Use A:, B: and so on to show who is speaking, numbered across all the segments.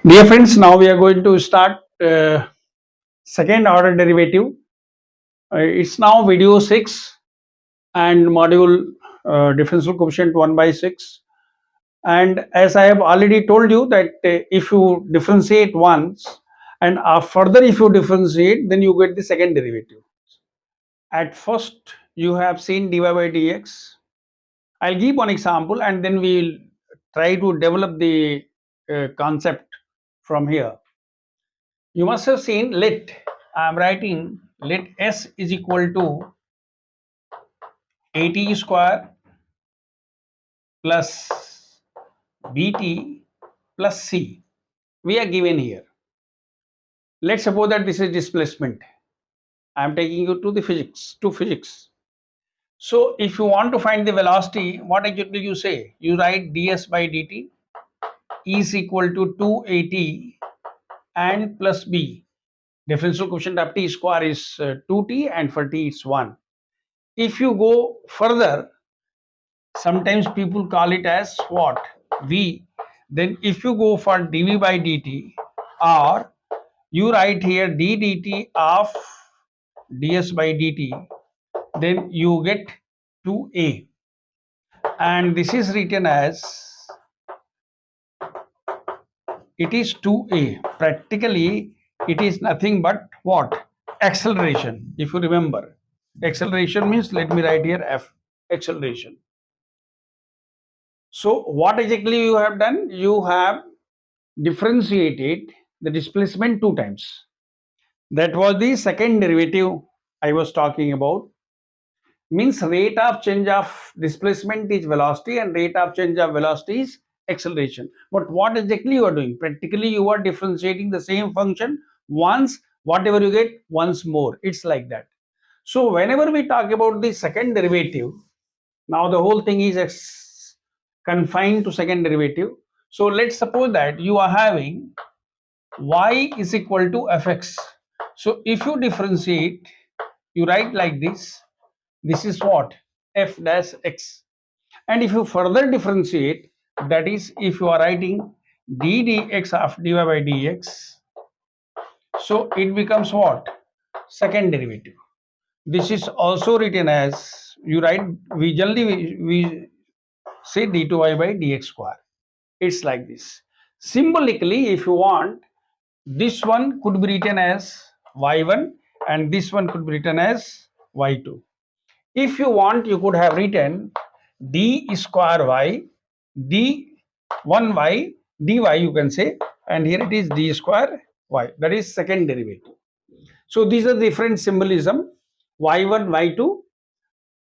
A: Dear friends, now we are going to start second order derivative. It's now video 6 and module differential coefficient 1 by 6. And as I have already told you that if you differentiate once and further if you differentiate, then you get the second derivative. At first, you have seen dy by dx. I'll give one example and then we'll try to develop the concept from here. You must have seen I am writing let S is equal to AT square plus BT plus C. We are given here. Let's suppose that this is displacement. I am taking you to the physics. So if you want to find the velocity, what exactly you say? You write ds by dt is equal to 2AT and plus B. Differential coefficient of t square is 2t and for t it's 1. If you go further, sometimes people call it as what? V. Then if you go for dv by dt, or you write here d dt of ds by dt, then you get 2a. And this is written as, it is 2a. Practically, it is nothing but what? Acceleration. If you remember, acceleration means, let me write here f, acceleration. So what exactly you have done? You have differentiated the displacement two times. That was the second derivative I was talking about. Means rate of change of displacement is velocity and rate of change of velocity is acceleration. But what exactly you are doing? Practically you are differentiating the same function once, whatever you get once more. It's like that. So whenever we talk about the second derivative, now the whole thing is confined to second derivative. So let's suppose that you are having y is equal to fx. So if you differentiate, you write like this. This is what? F dash x. And if you further differentiate, that is if you are writing d dx of dy by dx, so it becomes what? Second derivative. This is also written as, you write, we say d2y by dx square. It's like this. Symbolically, if you want, this one could be written as y1 and this one could be written as y2. If you want, you could have written d square y, d1y, dy you can say, and here it is d square y. That is second derivative. So these are different symbolism, y1, y2,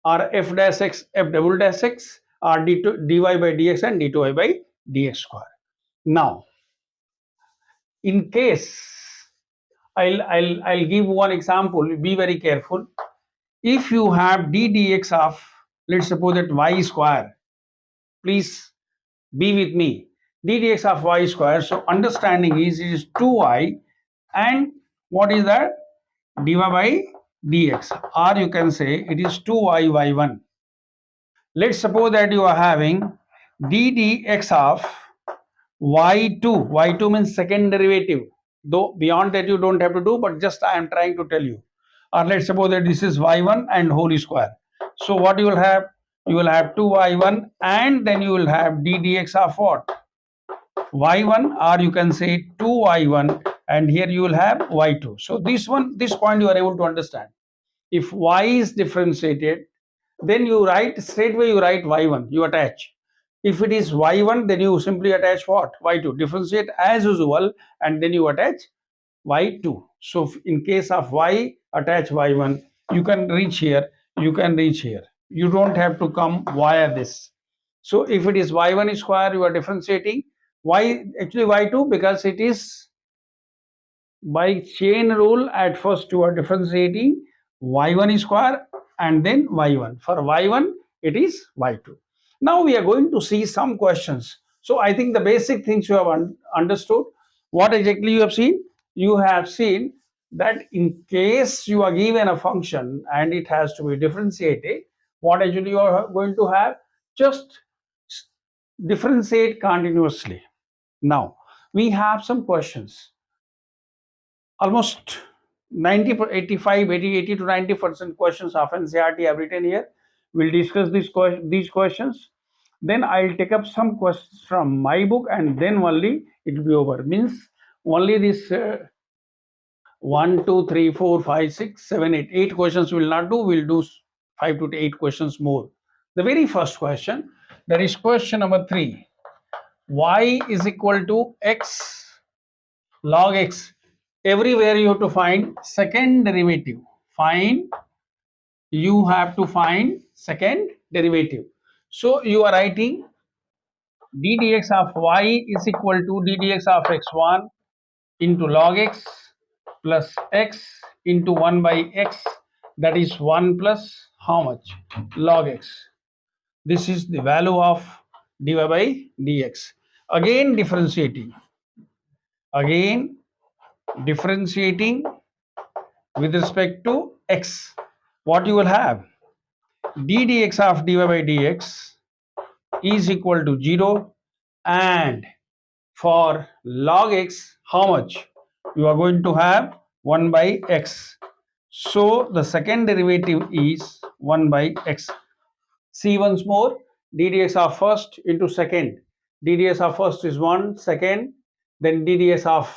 A: or f dash x, f double dash x, or d2, dy by dx and d2y by dx square. Now, in case, I'll give one example. Be very careful. If you have d dx of, let's suppose that y square, please be with me, d dx of y square. So understanding is it is 2y and what is that? dy by dx, or you can say it is 2y y1. Let's suppose that you are having d dx of y2. Y2 means second derivative. Though beyond that you don't have to do, but just I am trying to tell you. Or let's suppose that this is y1 and whole square. So what you will have? You will have 2y1 and then you will have d dx of what? Y1, or you can say 2y1 and here you will have y2. So this point you are able to understand. If y is differentiated, then you write straightway, you write y1, you attach. If it is y1, then you simply attach what? Y2. Differentiate as usual and then you attach y2. So in case of y, attach y1. You can reach here, you can reach here. You don't have to come via this. So if it is y1 square, you are differentiating. Why actually y2? Because it is by chain rule. At first you are differentiating y1 square and then y1. For y1 it is y2. Now we are going to see some questions. So I think the basic things you have understood. What exactly you have seen? You have seen that in case you are given a function and it has to be differentiated, what actually you are going to have? Just differentiate continuously. Now we have some questions. Almost 90, 85, 80, 80 to 90% questions of NCERT are written here. We'll discuss these questions. Then I'll take up some questions from my book, and then only it will be over. Means only this 1, 2, 3, 4, 5, 6, 7, 8. 8 questions will not do. We'll do 5 to 8 questions more. The very first question, that is question number 3. Y is equal to x log x. Everywhere you have to find second derivative. You have to find second derivative. So you are writing d dx of y is equal to d dx of x1 into log x plus x into 1 by x, that is 1 plus how much? Log x. This is the value of dy by dx. Again differentiating with respect to x. What you will have? D dx of dy by dx is equal to 0, and for log x, how much? You are going to have 1 by x. So the second derivative is 1 by x. See once more, d dx of first into second. D dx of first is 1, second, then d dx of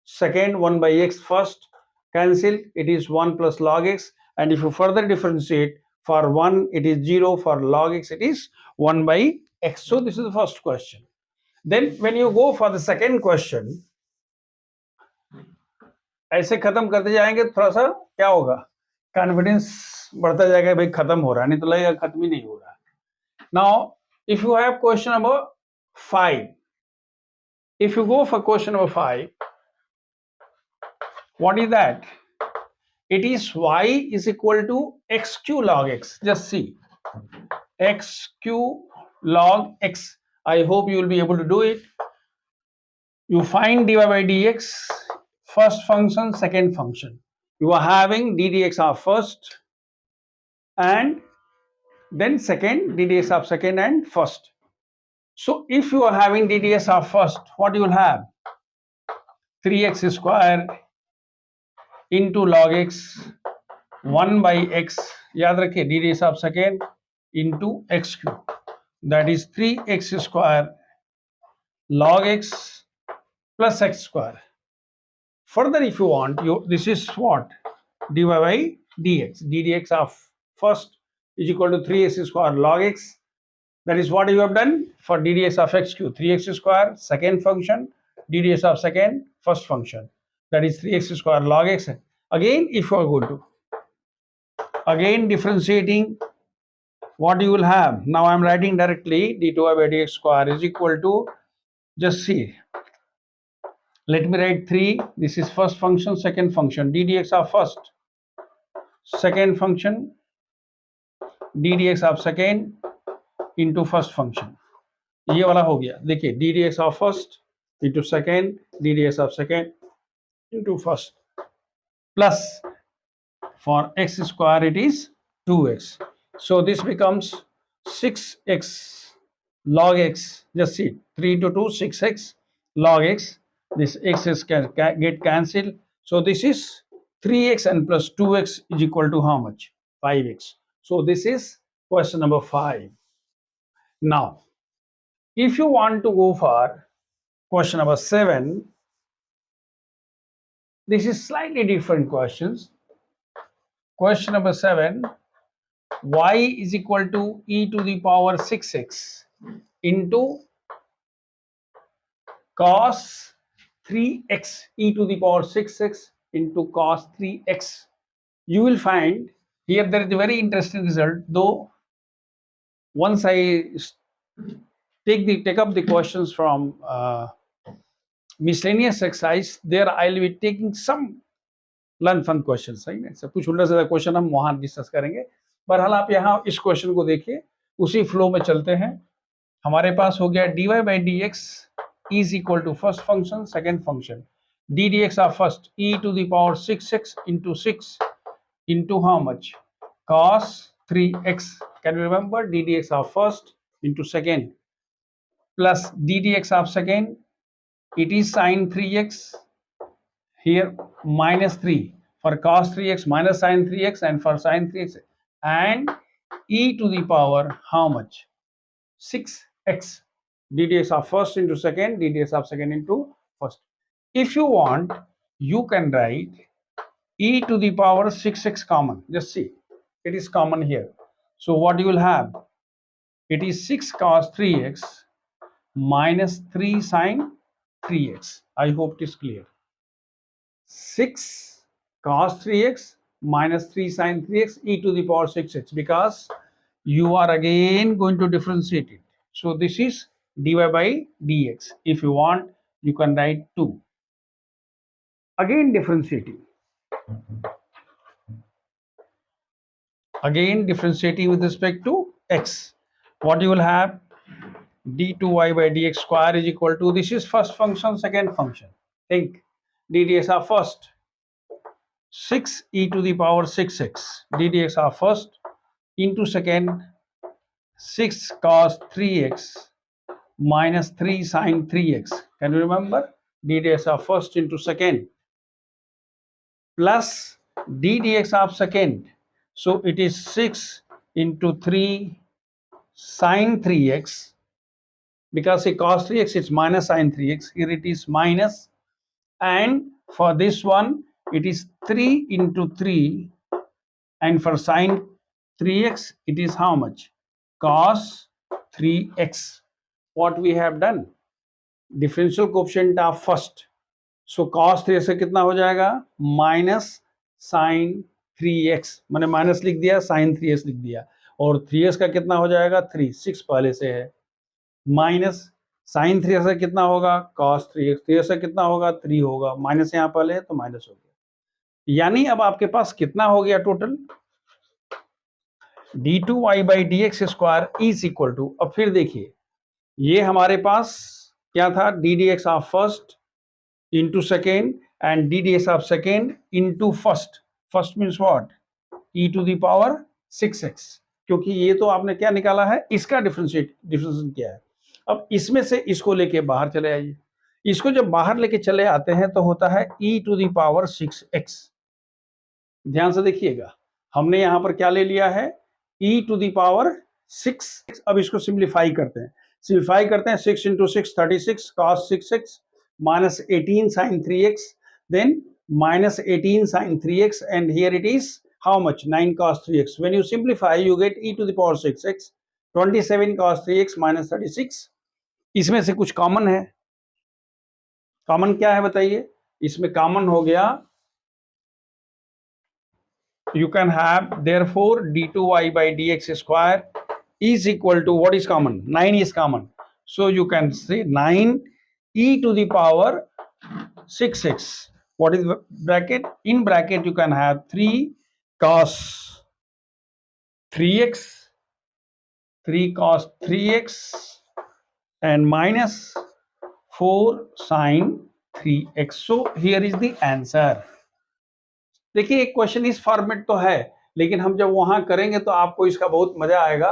A: second 1 by x first, cancel, it is 1 plus log x, and if you further differentiate, for 1 it is 0, for log x it is 1 by x. So this is the first question. Then when you go for the second question, ऐसे खत्म करते जाएंगे, थोड़ा सा क्या होगा, confidence बढ़ता जाएगा, भाई खत्म हो रहा है, नहीं तो लगेगा खत्म ही नहीं हो रहा. Now if you have question number 5, if you go for question number 5, what is that? It is y is equal to xq log x. Just see, xq log x. I hope you will be able to do it. You find dy by dx, first function, second function. You are having d dx of first and then second, d dx of second and first. So if you are having d dx of first, what you will have? 3x square into log x 1 by x, याद रखिए d dx of second into x cube, that is 3x square log x plus x square. Further, if you want, this is what? Dy by dx. d dx of first is equal to 3x square log x. That is what you have done for d dx of x cube. 3x square second function, d dx of second first function. That is 3x square log x. Again, if you are going to again differentiating, what you will have? Now I am writing directly d2 by dx square is equal to, just see, let me write 3. This is first function, second function, d dx of first, second function, d dx of second into first function. ये वाला हो गया. देखिए d dx of first into second, d dx of second into first, plus for x square it is 2x. So this becomes 6x log x. Just see, 3 to 2, 6x log x. This x is get cancelled. So this is 3x and plus 2x is equal to how much? 5x. So this is question number 5. Now, if you want to go for question number 7, this is slightly different questions. Question number 7, y is equal to e to the power 6x into cos 3x, e to the power 6x into cos 3x. You will find here there is a very interesting result, though once I take up the questions from miscellaneous exercise, there I will be taking some learn fun question, सही है, सब कुछ उल्टा सीधा question हम वहां discuss करेंगे. बहरहाल आप यहाँ इस क्वेश्चन को देखिए, उसी फ्लो में चलते हैं. हमारे पास हो गया dy by dx is equal to first function, second function, d dx of first e to the power 6x into 6 into how much? Cos 3x. Can you remember? d dx of first into second plus d dx of second it is sine 3x, here minus 3 for cos 3x, minus sine 3x, and for sine 3x, and e to the power how much? 6x. ddx of first into second, ddx of second into first. If you want, you can write e to the power 6x common. Just see, it is common here. So what you will have? It is 6 cos 3x minus 3 sine 3x. I hope it is clear. 6 cos 3x minus 3 sin 3x e to the power 6x, because you are again going to differentiate it. So this is dy by dx. If you want, you can write 2. Again differentiating. Again differentiating with respect to x. What you will have? d2y by dx square is equal to, this is first function, second function. Think ddx are first. 6 e to the power 6x ddx are first into second, 6 cos 3x minus 3 sin 3x. Can you remember? ddx of first into second plus ddx of second. So it is 6 into 3 sin 3x, because it cos 3x it's minus sin 3x. Here it is minus, and for this one it is 3 into 3, and for sine 3x it is how much? Cos 3x. What we have done? Differential coefficient of first. So cos 3x से कितना हो जाएगा? Minus sine 3x. मैंने minus लिख दिया, sign 3x लिख दिया, और 3x का कितना हो जाएगा? 3, 6 पहले से है, माइनस साइन 3x का कितना होगा? cos 3x. 3x का कितना होगा? 3 होगा, माइनस यहाँ पहले है तो माइनस हो गया. यानी अब आपके पास कितना हो गया टोटल? d2y by dx square is equal to, अब फिर देखिए, ये हमारे पास क्या था? ddx of first into second and ddx of second into first. First means what? e to the power 6x. क्योंकि ये तो आपने क्या निकाला है? इसका डिफरेंशिएशन क्या है? अब इसमें से इसको लेके बाहर चले आइए. इसको जब बाहर लेके चले आते हैं तो होता है e to the power 6x. ध्यान से देखिएगा, हमने यहां पर क्या ले लिया है? e to the power 6. अब इसको सिंप्लीफाई करते हैं. 6 into 6 36 cos 6x minus 18 sin 3x, then minus 18 sin 3x, and here it is how much? 9 cos 3x. When you simplify, you get e to the power 6x. 27 cos 3x minus 36. इसमें से कुछ common है. Common क्या है बताइए? इसमें common हो गया, you can have, therefore d2y by dx square is equal to, what is common? 9 is common. So you can say 9 e to the power 6x. What is bracket? In bracket you can have 3 cos 3x, 3 cos 3x, and minus 4 sin 3x. So here is the answer. देखिए, एक question इस format तो है, लेकिन हम जब वहां करेंगे तो आपको इसका बहुत मजा आएगा.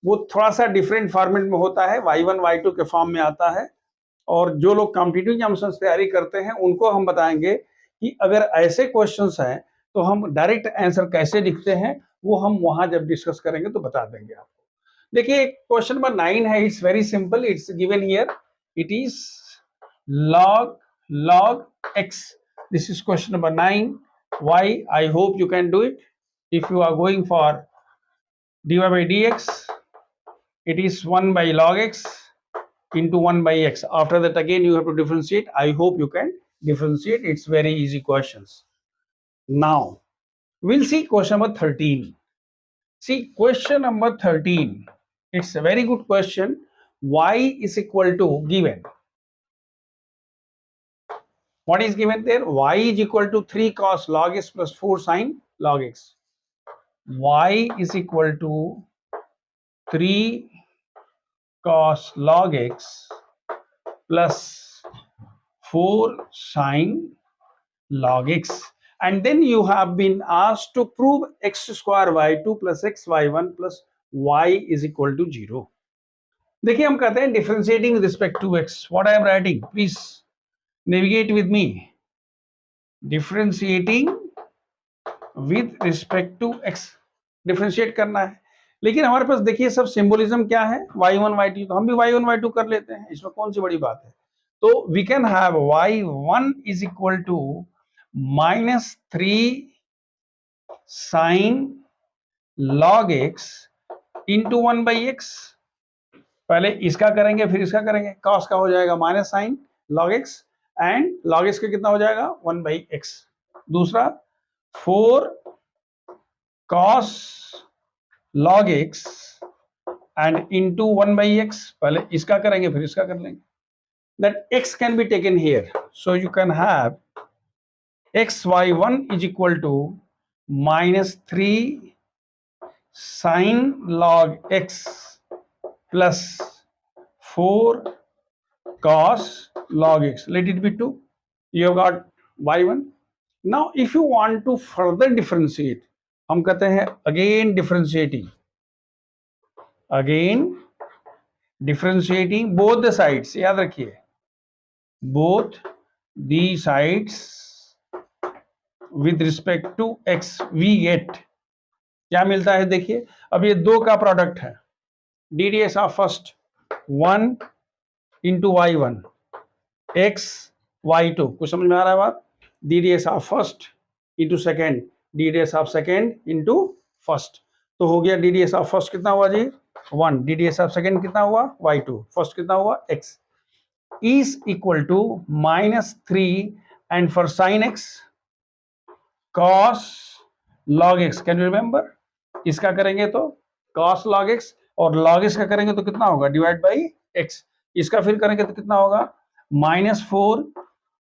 A: वो थोड़ा सा डिफरेंट फॉर्मेट में होता है, y1 y2 के फॉर्म में आता है. और जो लोग कॉम्पिटिटिव एग्जामिनेशंस तैयारी करते हैं उनको हम बताएंगे कि अगर ऐसे क्वेश्चंस हैं तो हम डायरेक्ट आंसर कैसे लिखते हैं, वो हम वहां जब डिस्कस करेंगे तो बता देंगे आपको. देखिए, क्वेश्चन नंबर 9 है. It's very simple. It's given here. It is log x. This is question number 9. Why? I hope you can do it. If you are going for dy by dx, it is 1 by log x into 1 by x. After that again you have to differentiate. I hope you can differentiate. It's very easy questions. Now we'll see question number 13. See, question number 13. It's a very good question. Y is equal to given. What is given there? Y is equal to 3 cos log x plus 4 sin log x. Y is equal to 3 cos log x plus 4 sin log x, and then you have been asked to prove x square y2 plus x y1 plus y is equal to 0. देखिए, हम कहते हैं differentiating with respect to x. What I am writing, please navigate with me, differentiating with respect to x, differentiate करना है। लेकिन हमारे पास देखिए सब सिंबोलिज्म क्या है, y1 y2, तो हम भी y1 y2 कर लेते हैं, इसमें कौन सी बड़ी बात है। तो we can have y1 is equal to -3 sine log x into 1/x। पहले इसका करेंगे फिर इसका करेंगे, cos का हो जाएगा minus sine log x, and log x का कितना हो जाएगा 1/x। दूसरा 4 cos log x and into 1/x, पहले इसका करेंगे फिर इसका कर लेंगे। that x can be taken here, so you can have xy1 is equal to -3 sin log x plus 4 cos log x, let it be 2. You have got y1. Now if you want to further differentiate, हम कहते हैं again differentiating both the sides, याद रखिए both the sides with respect to x, we get क्या मिलता है, देखिए अब ये दो का प्रोडक्ट है, ddx of first 1 into y1 x y2, कुछ समझ में आ रहा है बात, ddx of first into second ddx of second into first, तो हो गया ddx ऑफ फर्स्ट कितना हुआ जी 1, ddx ऑफ सेकेंड कितना हुआ y2, फर्स्ट कितना हुआ x, is equal to -3 and for sin x cos log x, can you remember, इसका करेंगे तो cos log x और log x का करेंगे तो कितना होगा डिवाइड बाई x, इसका फिर करेंगे तो कितना होगा -4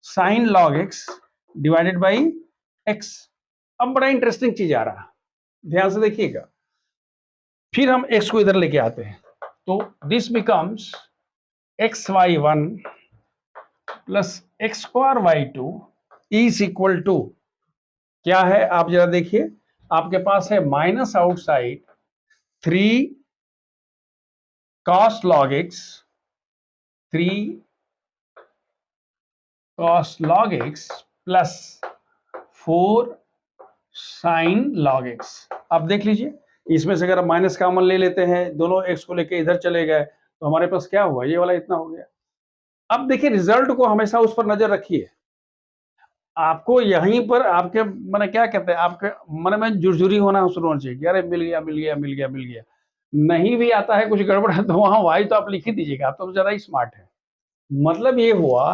A: sin log x divided by x। अब बड़ा इंटरेस्टिंग चीज आ रहा, ध्यान से देखिएगा, फिर हम x को इधर लेके आते हैं, तो this becomes xy1 plus x square y2 is equal to क्या है, आप जरा देखिए, आपके पास है minus outside 3 cos log x, 3 cos log x plus 4 sin log x। आप देख लीजिए, इसमें से अगर माइनस कॉमन ले लेते हैं, दोनों x को लेके इधर चले गए, तो हमारे पास क्या हुआ, ये वाला इतना हो गया। अब देखिए रिजल्ट को हमेशा उस पर नजर रखिए, आपको यहीं पर आपके मैंने क्या कहते हैं, आपके मन में जुरजुरी होना शुरू होना चाहिए, अरे मिल गया मिल गया मिल गया मिल गया, नहीं भी आता है कुछ गड़बड़ है तो वहां वाई तो आप लिख ही दीजिएगा, आप तो जरा ही स्मार्ट है। मतलब ये हुआ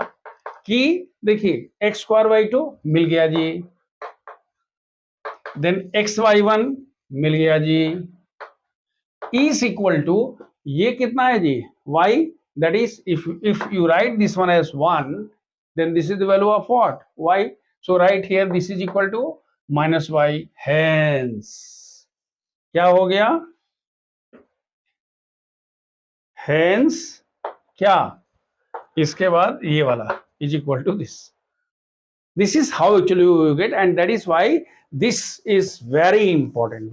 A: कि देखिए एक्स स्क्वायर वाई टू मिल गया जी, देन एक्स वाई वन मिल गया जी, इज इक्वल टू ये कितना है जी y, that is if you write this one as 1, then this is the value of what, y, so right here this is equal to -y, hence क्या हो गया, hence क्या, इसके बाद ये वाला is equal to this is how actually you get, and that is why this is very important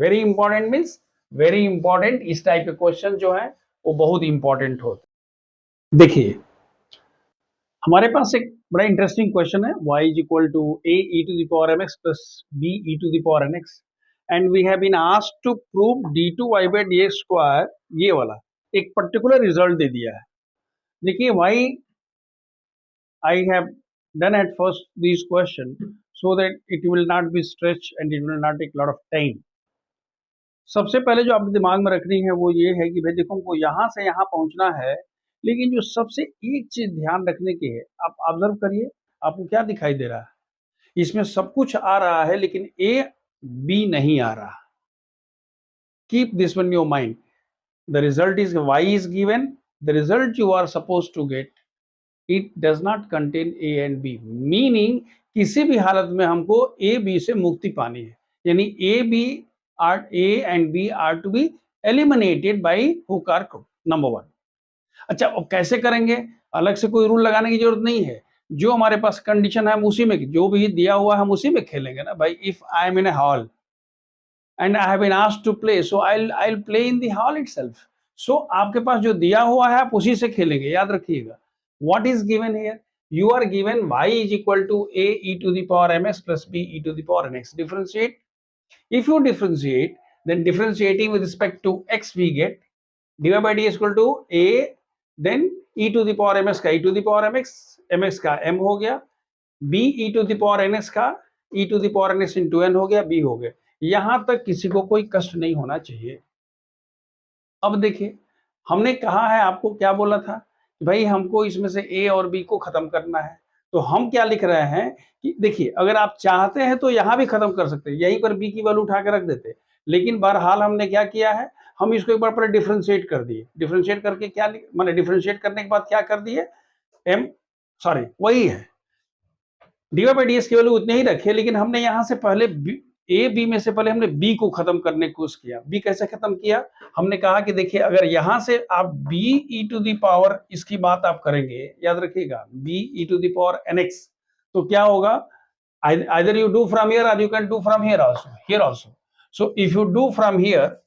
A: means very important, इस type के क्वेश्चन जो है वो बहुत इंपॉर्टेंट होते। देखिए हमारे पास एक बड़ा इंटरेस्टिंग क्वेश्चन है, y is equal to a e to the power mx plus b e to the power nx, and we have been asked to prove d2y by dx square, ये वाला एक particular result दे दिया है। देखिए y I have done at first this question so that it will not be stretched and it will not take a lot of time। सबसे पहले जो आपके दिमाग में रखनी है वो ये है कि भाई देखो हमको यहाँ से यहाँ पहुँचना है, लेकिन जो सबसे एक चीज ध्यान रखने की है, आप ऑब्जर्व करिए आपको क्या दिखाई दे रहा है, इसमें सब कुछ आ रहा है लेकिन ए बी नहीं आ रहा। Keep this one in your mind, the result is y is given, the result you are supposed to get, it does not contain a and b, meaning किसी भी हालत में हमको a b से मुक्ति पानी है, यानी a and b are to be eliminated by hook or crook, number 1। अच्छा अब कैसे करेंगे, अलग से कोई रूल लगाने की जरूरत नहीं है, जो हमारे पास कंडीशन है हम उसी में, जो भी दिया हुआ है हम उसी में खेलेंगे ना भाई। If I am in A hall and I have been asked to play, so I'll play in the hall itself। So आपके पास जो दिया हुआ है आप उसी से खेलेंगे, याद रखिएगा। What is given here? you are given y is equal to a e to the power mx plus b e to the power nx. Differentiate. If you differentiate, then differentiating with respect to x we get dy by d is equal to a, then e to the power mx का e to the power mx का m हो गया, b e to the power ns का e to the power ns into n हो गया, b हो गया. यहां तक किसी को कोई कष्ट नहीं होना चाहिए. अब देखिए, हमने कहा है, आपको क्या बोला था कि भाई हमको इसमें से a और b को खत्म करना है. तो हम क्या लिख रहे हैं कि देखिए, अगर आप चाहते हैं तो यहां भी खत्म कर सकते हैं, यहीं पर b की वैल्यू उठा के रख देते, लेकिन बहरहाल हमने क्या किया है, हम इसको एक बार पहले डिफरेंशिएट कर दिए. डिफरेंशिएट करके क्या माने, डिफरेंशिएट करने के बाद क्या कर दिए, m सॉरी वही है, dy by dx की वैल्यू उतने ही रखे, लेकिन हमने यहां से पहले ए बी में से पहले हमने बी को खत्म करने की कोशिश किया. बी कैसे खत्म किया, हमने कहा कि देखिए, अगर यहां से आप b e to the power, इसकी बात आप करेंगे, याद रखिएगा, b e to the power nx, तो क्या होगा, either you do from here or you can do from here also. So if you do from here,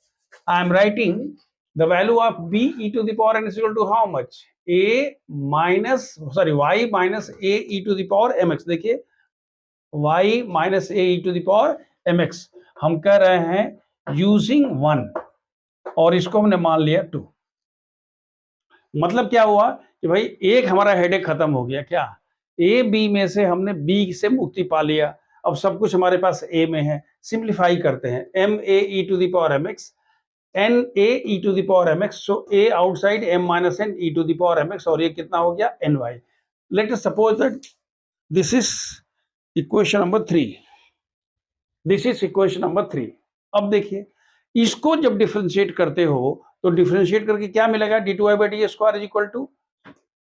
A: I am writing the value of b e to the power n is equal to how much, y minus a e to the power mx. देखिए, y minus a e to the power mx हम कह रहे हैं using 1, और इसको हमने मान लिया 2. मतलब क्या हुआ कि भाई एक हमारा हेडेक खत्म हो गया. क्या, ए बी में से हमने बी से मुक्ति पा लिया. अब सब कुछ हमारे पास ए में है. सिंप्लीफाई करते हैं, m a e to the power m x, n a e to the power m x, so a outside m minus n e to the power m x, और ये कितना हो गया, n y. Let us suppose that this is equation number 3. This is equation number 3. अब देखिए, इसको जब differentiate करते हो तो डिफरेंशिएट करके क्या मिलेगा, d two y by d square is equal to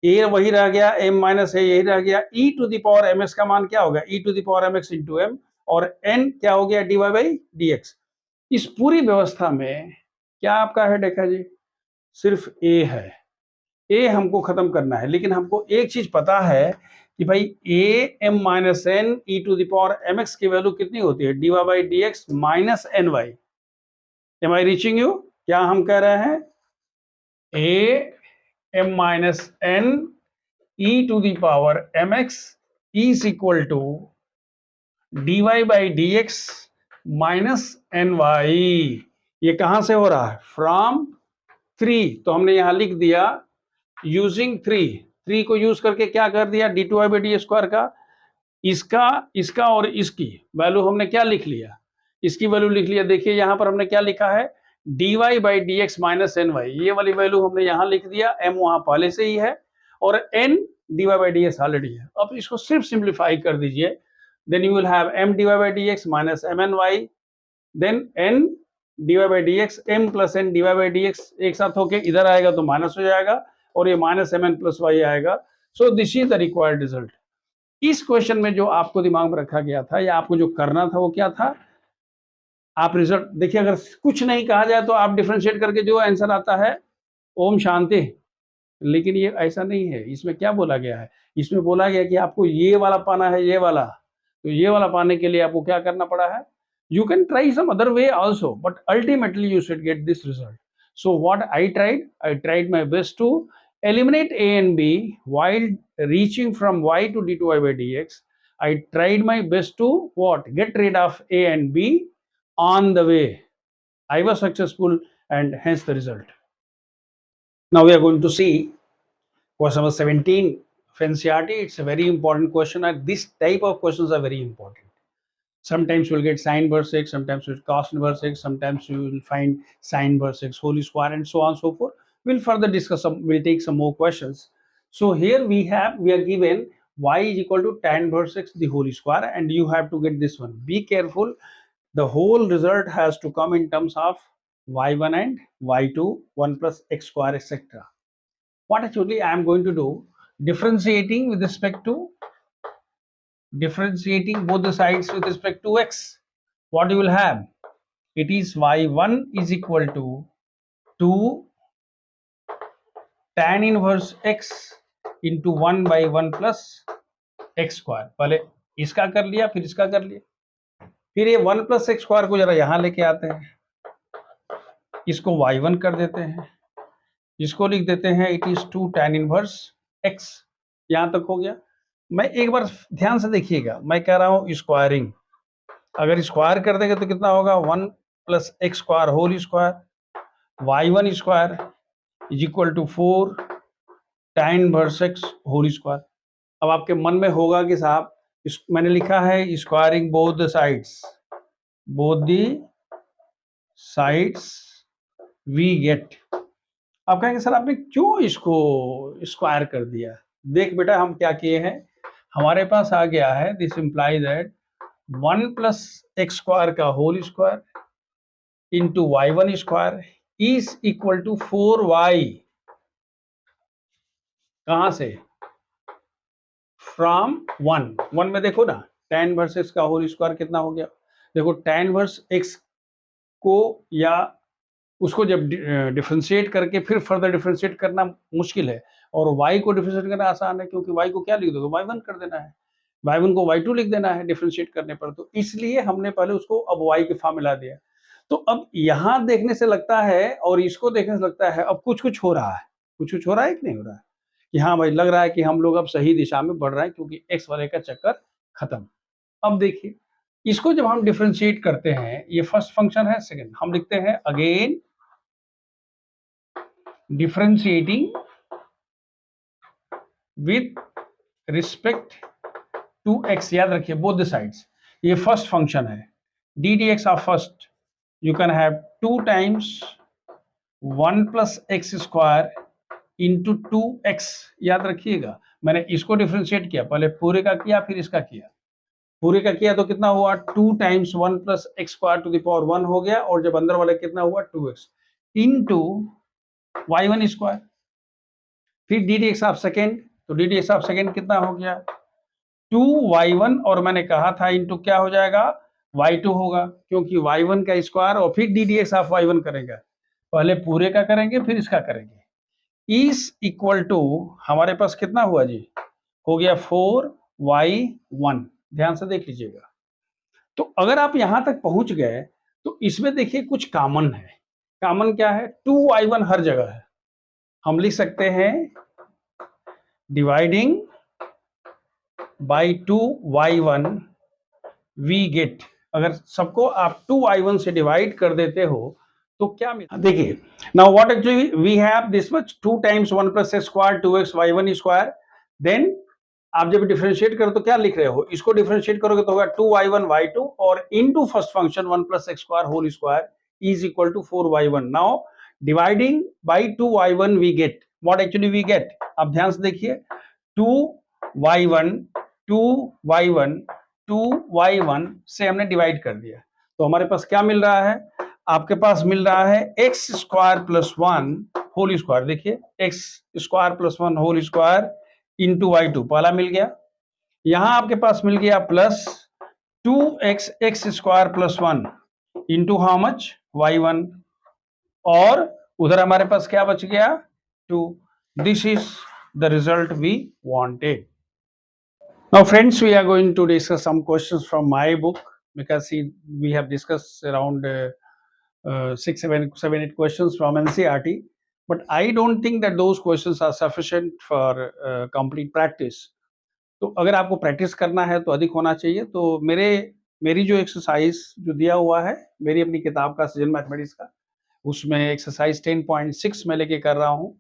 A: a वही रह गया, एम माइनस ए यही रह गया, e to the power m x का मान क्या होगा, e to the power m x into m, और एन क्या हो गया, d y by d x. इस पूरी व्यवस्था में क्या आपका हेडेक है जी, सिर्फ ए है. ए हमको खत्म करना है, लेकिन हमको एक चीज पता है कि भाई a m minus n e to the power m x की वैल्यू कितनी होती है, d y by d x minus n y. Am I reaching you, क्या हम कह रहे हैं, a m minus n e to the power m x is equal to d y by d x minus n y. ये कहां से हो रहा है, फ्रॉम 3. तो हमने यहां लिख दिया यूजिंग 3 को यूज करके क्या कर दिया, d two y by d square का, इसका और इसकी वैल्यू हमने क्या लिख लिया, इसकी वैल्यू लिख लिया. देखिए यहां पर हमने क्या लिखा है, d y by d x minus n y, ये वाली वैल्यू हमने यहां लिख दिया, एम वहां पहले से ही है, और n d y by d x already है. अब इसको सिर्फ सिंप्लीफाई कर दीजिए, then you will have m d y by d x minus m n y, then n d y by d x, m plus n d y by d x एक साथ होके इधर आएगा तो माइनस हो जाएगा, और ये minus m n plus y आएगा. So this is the required result. इस क्वेश्चन में जो आपको दिमाग में रखा गया था, या आपको जो करना था वो क्या था, आप रिजल्ट देखिए, अगर कुछ नहीं कहा जाए तो आप डिफरेंशिएट करके जो आंसर आता है, ओम शांति, लेकिन ये ऐसा नहीं है. इसमें क्या बोला गया है, इसमें बोला गया कि आपको ये वाला पाना है, ये वाला, तो ये वाला पाने के लिए आपको क्या करना पड़ा है, you can try some other way also, but ultimately you should get this result. So what I tried my best to eliminate a and b while reaching from y to d to y by dx. I tried my best to what, get rid of a and b on the way. I was successful, and hence the result. Now we are going to see question number 17 of NCERT. It's a very important question, and this type of questions are very important. Sometimes you will get sine inverse x, sometimes you will cos inverse x, sometimes you will find sine inverse x whole square, and so on and so forth. We'll further discuss we'll take some more questions. So here we are given y is equal to tan inverse x the whole square, and you have to get this one. Be careful, the whole result has to come in terms of y1 and y2, 1 plus x square, etc. What actually I am going to do, differentiating with respect to differentiating both the sides with respect to x, what you will have, it is y1 is equal to 2 tan inverse x into 1 by 1 plus x square. पहले इसका कर लिया, फिर इसका कर लिया, फिर ये 1 plus x square को जरा यहां लेके आते हैं, इसको y1 कर देते हैं, इसको लिख देते हैं it is 2 tan inverse x. यहां तक हो गया. मैं एक बार ध्यान से देखिएगा, मैं कह रहा हूं स्क्वायरिंग, अगर स्क्वायर कर देंगे तो कितना होगा 1 plus x square whole square y one square is equal to 4 tan inverse x whole square. अब आपके मन में होगा कि साहब मैंने लिखा है squaring both the sides we get. आप कहेंगे सर आपने क्यों इसको स्क्वायर कर दिया? देख बेटा हम क्या किए हैं, हमारे पास आ गया है this implies that 1 plus x square का whole square into y one square is equal to 4y। कहां से? फ्रॉम 1 में देखो ना tan वर्स एक्स का होल स्क्वायर कितना हो गया, देखो tan वर्स एक्स को या उसको जब डिफरेंशिएट करके फिर फर्दर डिफरेंशिएट करना मुश्किल है, और y को डिफरेंशिएट करना आसान है, क्योंकि y को क्या लिख दोगे y1 कर देना है, y1 को y2 लिख देना है डिफरेंशिएट करने पर। तो इसलिए हमने पहले उसको अब y के फॉर्म मिला दिया। तो अब यहां देखने से लगता है और इसको देखने से लगता है अब कुछ कुछ हो रहा है, कुछ हो रहा है कि नहीं हो रहा है, कि हाँ भाई लग रहा है कि हम लोग अब सही दिशा में बढ़ रहे हैं, क्योंकि x वाले का चक्कर खत्म। अब देखिए इसको जब हम डिफरेंशिएट करते हैं, ये फर्स्ट फंक्शन है, सेकंड हम लिखते हैं again differentiating with respect to x। याद रखिए बोथ द साइड्स, ये फर्स्ट फंक्शन है D d x of first you can have 2 times 1 plus x square into 2x। याद रखिएगा मैंने इसको डिफरेंशिएट किया, पहले पूरे का किया फिर इसका किया, पूरे का किया तो कितना हुआ 2 times 1 plus x square to the power 1 हो गया, और जब अंदर वाले कितना हुआ 2x into y one square, फिर d d x of second, तो d d x of second कितना हो गया 2y1, और मैंने कहा था इंटू क्या हो जाएगा y2 होगा, क्योंकि y1 का स्क्वायर और फिर d d x of y1 करेंगे, पहले पूरे का करेंगे फिर इसका करेंगे, इज इक्वल टू हमारे पास कितना हुआ जी, हो गया 4y1। ध्यान से देख लीजिएगा। तो अगर आप यहां तक पहुंच गए तो इसमें देखिए कुछ कॉमन है। कॉमन क्या है? 2y1 हर जगह है, हम लिख सकते हैं dividing by 2y1 we gate. अगर सबको आप 2y1 से डिवाइड कर देते हो तो क्या मिलता है? देखिए now what actually we have this much 2 times 1 plus x square 2x y1 square, then आप जब डिफरेंशिएट करो तो क्या लिख रहे हो, इसको डिफरेंशिएट करोगे तो होगा 2y1 y2 और into first function 1 plus x square whole square is equal to 4y1। Now dividing by 2y1 we get what actually we get. अब ध्यान से देखिए 2y1 2y1 2y1 से हमने डिवाइड कर दिया, तो हमारे पास क्या मिल रहा है, आपके पास मिल रहा है x square plus 1 whole square. देखिए x square plus 1 whole square into y2 पहला मिल गया, यहां आपके पास मिल गया plus 2x x square plus 1 into how much y1, और उधर हमारे पास क्या बच गया 2। This is the result we wanted. Now, friends, we are going to discuss some questions from my book, because we have discussed around 6, 7, 8 questions from NCERT, but I don't think that those questions are sufficient for complete practice. तो अगर आपको practice करना है तो अधिक होना चाहिए। तो मेरी जो एक्सरसाइज जो दिया हुआ है मेरी अपनी किताब का सीजन मैथमेटिक्स का, उसमें एक्सरसाइज 10.6 में लेके कर रहा हूँ।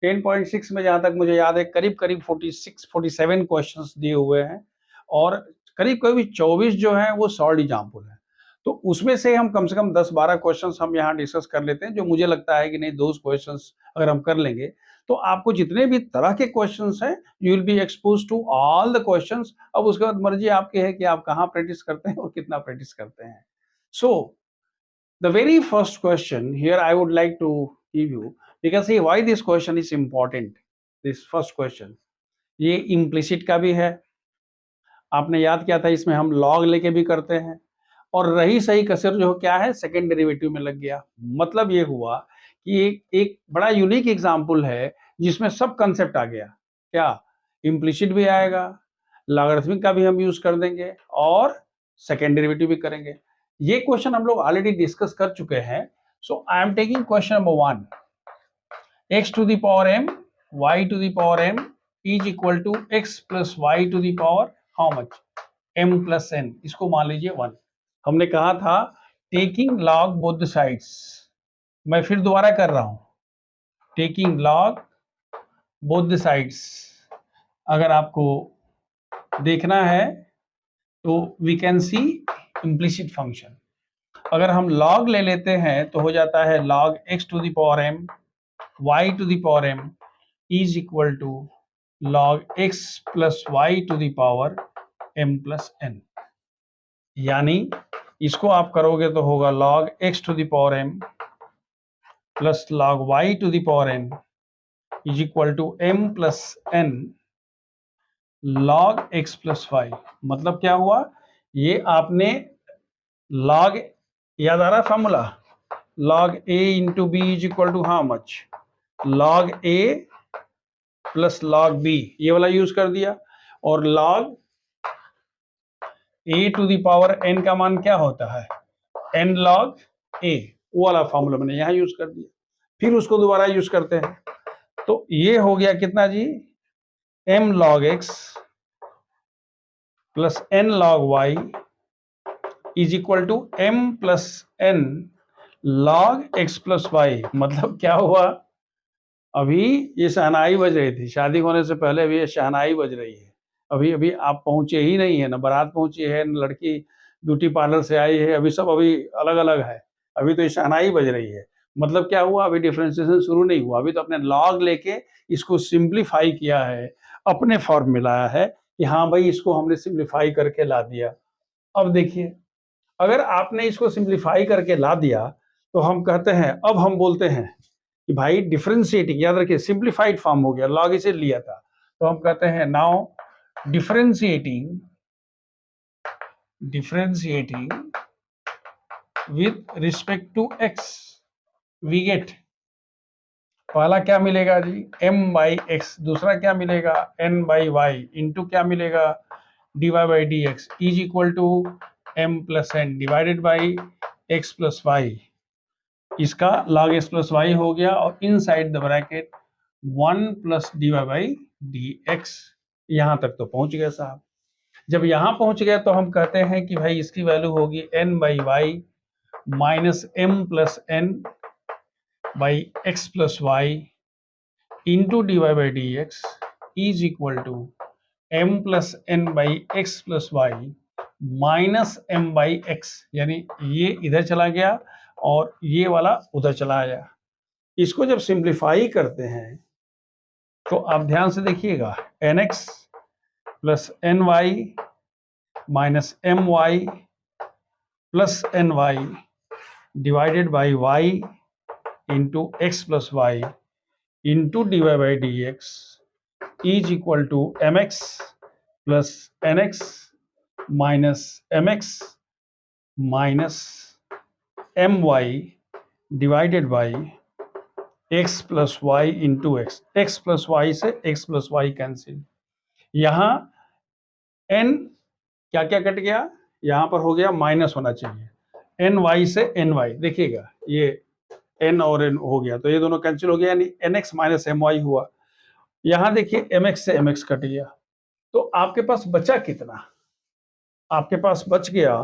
A: 10.6 में जहां तक मुझे याद है करीब 46-47 क्वेश्चंस दिए हुए हैं, और करीब 24 जो है वो सॉल्व एग्जाम्पल है। तो उसमें से हम कम से कम 10-12 क्वेश्चंस हम यहाँ डिस्कस कर लेते हैं, जो मुझे लगता है कि नहीं दो क्वेश्चंस अगर हम कर लेंगे तो आपको जितने भी तरह के क्वेश्चंस हैं you will be expose to all the questions. अब उसके बाद मर्जी आपकी है कि आप कहाँ प्रैक्टिस करते हैं और कितना प्रैक्टिस करते हैं। सो the very first question here I would like to give you, because see why this question is important, this first question ये implicit का भी है, आपने याद किया था इसमें हम log लेके भी करते हैं, और रही सही कसर जो क्या है सेकेंड डेरिवेटिव में लग गया। मतलब ये हुआ कि एक बड़ा यूनिक एग्जाम्पल है जिसमें सब कंसेप्ट आ गया, क्या इम्प्लिसिट भी आएगा, लॉगरिथमिक का भी हम यूज कर देंगे और सेकेंड डेरिवेटिव भी करेंगे। ये क्वेश्चन हम लोग ऑलरेडी डिस्कस कर चुके हैं। So I am taking question number 1, x to the power m y to the power m is equal to x plus y to the power how much, m plus n, इसको मान लीजिए 1। हमने कहा था taking log both the sides, मैं फिर दोबारा कर रहा हूं, taking log both the sides. अगर आपको देखना है तो we can see implicit function. अगर हम log ले लेते हैं तो हो जाता है log x to the power m y to the power m is equal to log x plus y to the power m plus n। यानी इसको आप करोगे तो होगा log x to the power m plus log y to the power n is equal to m plus n log x plus y. मतलब क्या हुआ, ये आपने log, याद आ रहा formula, log a into b is equal to how much, log a plus log b, ये वाला यूज कर दिया। और log a to the power n का मान क्या होता है, n log a, वो वाला फॉर्मूला मैंने यहां यूज कर दिया। फिर उसको दोबारा यूज करते हैं, तो ये हो गया कितना जी, m log x plus n log y is equal to m plus n log x plus y. मतलब क्या हुआ, अभी ये शहनाई बज रही थी, शादी होने से पहले अभी ये शहनाई बज रही है। अभी अभी आप पहुंचे ही नहीं है, ना बारात पहुंची है, न लड़की ब्यूटी पार्लर से आई है, अभी सब अभी अलग अलग है, अभी तो ये शहनाई बज रही है। मतलब क्या हुआ, अभी डिफ्रेंसिएशन शुरू नहीं हुआ, अभी तो अपने लॉग लेके इसको सिंप्लीफाई किया है, अपने फॉर्म में लाया है कि हाँ भाई इसको हमने सिंप्लीफाई करके ला दिया। अब देखिए, अगर आपने इसको सिंप्लीफाई करके ला दिया तो हम कहते हैं, अब हम बोलते हैं कि भाई डिफरेंशिएटिंग, याद रखिए सिंप्लीफाइड फॉर्म हो गया, लॉग इसे लिया था, तो हम कहते हैं now differentiating with respect to x, we get, पहला क्या मिलेगा जी, m बाई एक्स, दूसरा क्या मिलेगा n बाई वाई, इंटू क्या मिलेगा dy by d x is equal to m plus n divided by x plus y. इसका log x प्लस वाई हो गया, और inside the bracket 1 plus dy by d x. यहां तक तो पहुंच गए साहब। जब यहां पहुंच गए तो हम कहते हैं कि भाई इसकी वैल्यू होगी n by y minus m plus n by x plus y into dy by d x is equal to m plus n by x plus y minus m by x. यानी ये इधर चला गया और ये वाला उधर चला गया। इसको जब सिंप्लीफाई करते हैं तो आप ध्यान से देखिएगा, nx plus n y minus m y plus n y divided by y into x plus y into d y by d x is equal to m x plus n x minus m x minus m y divided by x plus y into x. X plus y से x plus y cancel, यहाँ n क्या क्या cut गया, यहाँ पर हो गया minus होना चाहिए, एन वाई से एन वाई, देखिएगा ये एन और एन हो गया तो ये दोनों कैंसिल हो गया, यानी n x minus m y हुआ। यहाँ देखिए एम एक्स से एम एक्स कट गया, तो आपके पास बचा कितना, आपके पास बच गया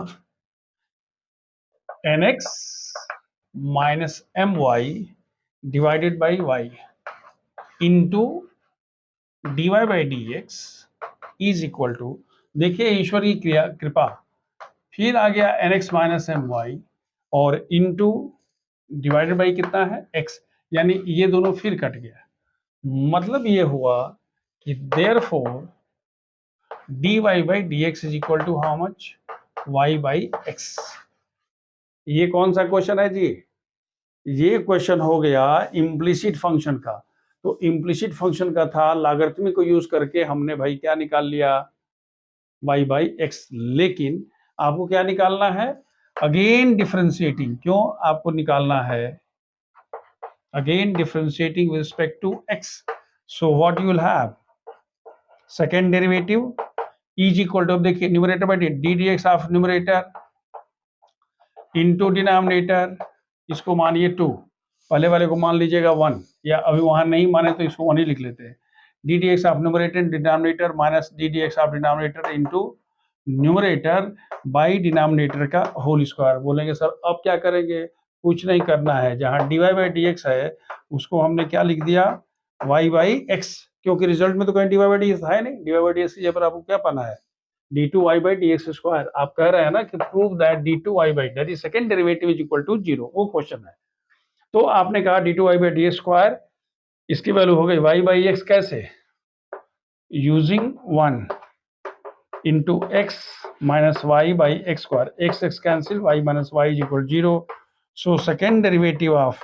A: n x minus m y divided by y into d y by d x is equal to, देखिए ईश्वर की क्रिया कृपा, फिर आ गया n x minus m y और इंटू डिवाइडेड बाई कितना है एक्स, यानी ये दोनों फिर कट गया। मतलब ये हुआ कि therefore d y by d x is equal to how much, y by x. ये कौन सा क्वेश्चन है जी, ये क्वेश्चन हो गया इम्प्लिसिट फंक्शन का। तो इम्प्लिसिट फंक्शन का था, लॉगरिथमिक को यूज करके हमने भाई क्या निकाल लिया, y बाई एक्स। लेकिन आपको क्या निकालना है, अगेन डिफरेंशिएटिंग, क्यों आपको निकालना है, again differentiating with respect to x। So what you will have, second derivative is equal to, अब देखिए numerator by d d x of numerator into denominator, इसको मानिए 2, पहले वाले को मान लीजिएगा 1, या अभी वहां नहीं माने तो इसको 1 ही लिख लेते हैं, d d x of numerator denominator minus d d x of denominator into numerator by denominator का होल स्क्वायर। बोलेंगे सर अब क्या करेंगे? कुछ नहीं करना है, जहाँ d y by d x है उसको हमने क्या लिख दिया, वाई बाई एक्स, क्योंकि रिजल्ट में तो कहीं d y by d x है नहीं। D y by d x की जगह पर आपको क्या पाना है, d two y by d x square. आप कह रहे हैं ना कि prove that d two y by that is second derivative is equal to 0, वो क्वेश्चन है। तो आपने कहा d two y by d x square, इसकी वैल्यू हो गई वाई बाई एक्स, कैसे? Using 1 into x minus y by x square, x cancel, y minus y is equal to 0. So second derivative of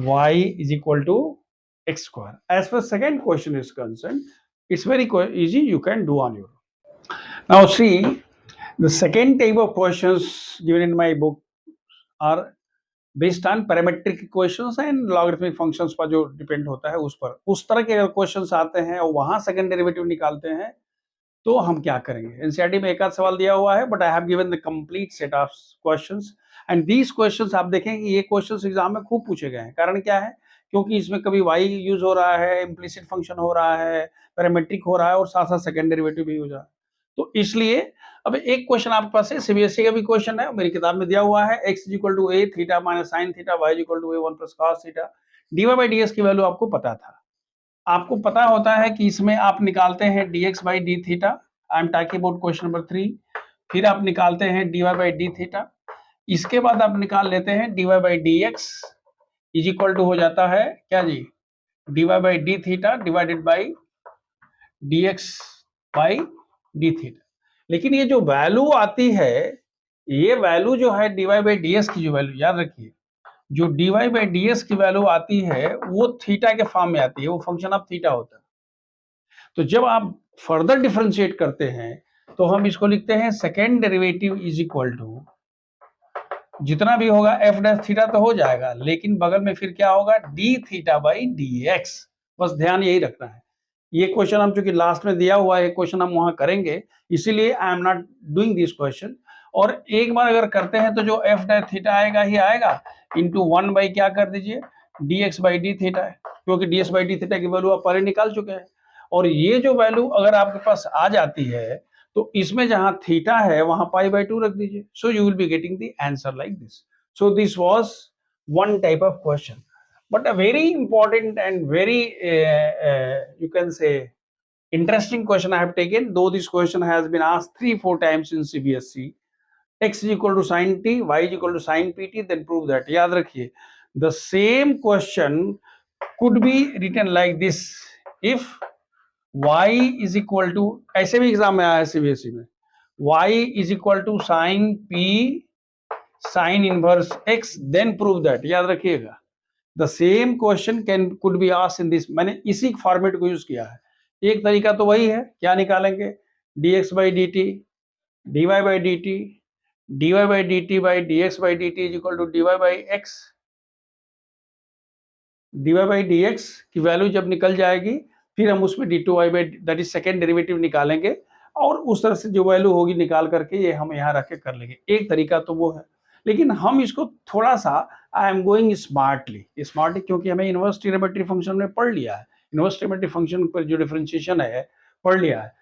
A: y is equal to x square. As far as second question is concerned, it's very easy, you can do on your own. Now see, the second type of questions given in my book are based on parametric equations and logarithmic functions पर जो depend होता है उस पर, उस तरह के अगर क्वेश्चंस आते हैं और वहां सेकंड डेरिवेटिव निकालते हैं तो हम क्या करेंगे। एनसीईआरटी में एक आध सवाल दिया हुआ है, but I have given the complete set of questions and these questions आप देखेंगे ये क्वेश्चंस एग्जाम में खूब पूछे गए हैं। कारण क्या है? क्योंकि इसमें कभी वाई यूज हो रहा है, इम्प्लिसिट फंक्शन हो रहा है, पैरामेट्रिक हो रहा है और साथ साथ सेकंड डेरिवेटिव भी हो रहा है। तो इसलिए अब एक क्वेश्चन आपके पास है, सीबीएसई का भी क्वेश्चन है, मेरी किताब में दिया हुआ है, x equal to a theta minus sine theta, y equal to a1 plus cos theta. dy by ds की वैल्यू आपको पता था। आपको पता होता है कि इसमें आप निकालते हैं dx by d theta, I am talking about question number 3। फिर आप निकालते हैं dy बाई डी थीटा, इसके बाद आप निकाल लेते हैं dy by dx is equal to हो जाता है क्या जी, dy by d theta divided by dx by d theta. लेकिन ये जो वैल्यू आती है, ये वैल्यू जो है dy बाई डी एस की जो वैल्यू, याद रखिए जो dy बाई डी एस की वैल्यू आती है वो थीटा के फॉर्म में आती है, वो फंक्शन ऑफ थीटा होता है। तो जब आप फर्दर डिफरेंशिएट करते हैं तो हम इसको लिखते हैं second derivative is equal to, जितना भी होगा एफ डैश थीटा तो हो जाएगा, लेकिन बगल में फिर क्या होगा, D theta by d x. बस ध्यान यही रखना है। ये क्वेश्चन हम चूंकि लास्ट में दिया हुआ है, क्वेश्चन हम वहां करेंगे, इसीलिए I am not doing this question. और एक बार अगर करते हैं तो जो एफ डैश थीटा आएगा ही आएगा, इंटू 1 बाई क्या कर दीजिए, D x by d theta है, क्योंकि D x by d theta की वैल्यू आप पहले निकाल चुके हैं। और ये जो वैल्यू अगर आपके पास आ जाती है तो इसमें जहां थीटा है वहां पाई बाई 2 रख दीजिए, so you will be getting the answer like this. So this was one type of question, but a very important and very you can say interesting question I have taken, though this question has been asked 3-4 times in CBSE. X is equal to sin t, y is equal to sin pt, then prove that. याद रखिए, the same question could be written like this, if y is equal to, ऐसे भी exam में आया है CBSE में, y is equal to sin p sin inverse x, then prove that. याद रखिएगा, The same question could be asked in this. मैंने इसी फॉर्मेट को यूज किया है। एक तरीका तो वही है, क्या निकालेंगे, dx by d t, dy by d t, dy by d t by dx by d t is equal to dy by x। dy by dx की वैल्यू जब निकल जाएगी फिर हम उसमें d2y by that is second derivative निकालेंगे, और उस तरह से जो वैल्यू होगी निकाल करके ये हम यहाँ रख के कर लेंगे। एक तरीका तो वो है, लेकिन हम इसको थोड़ा सा आई एम गोइंग स्मार्टली, क्योंकि हमें इनवर्स ट्रिग्नोमेट्री फंक्शन में पढ़ लिया है, इनवर्स ट्रिग्नोमेट्री फंक्शन पर जो डिफरेंशिएशन है पढ़ लिया है।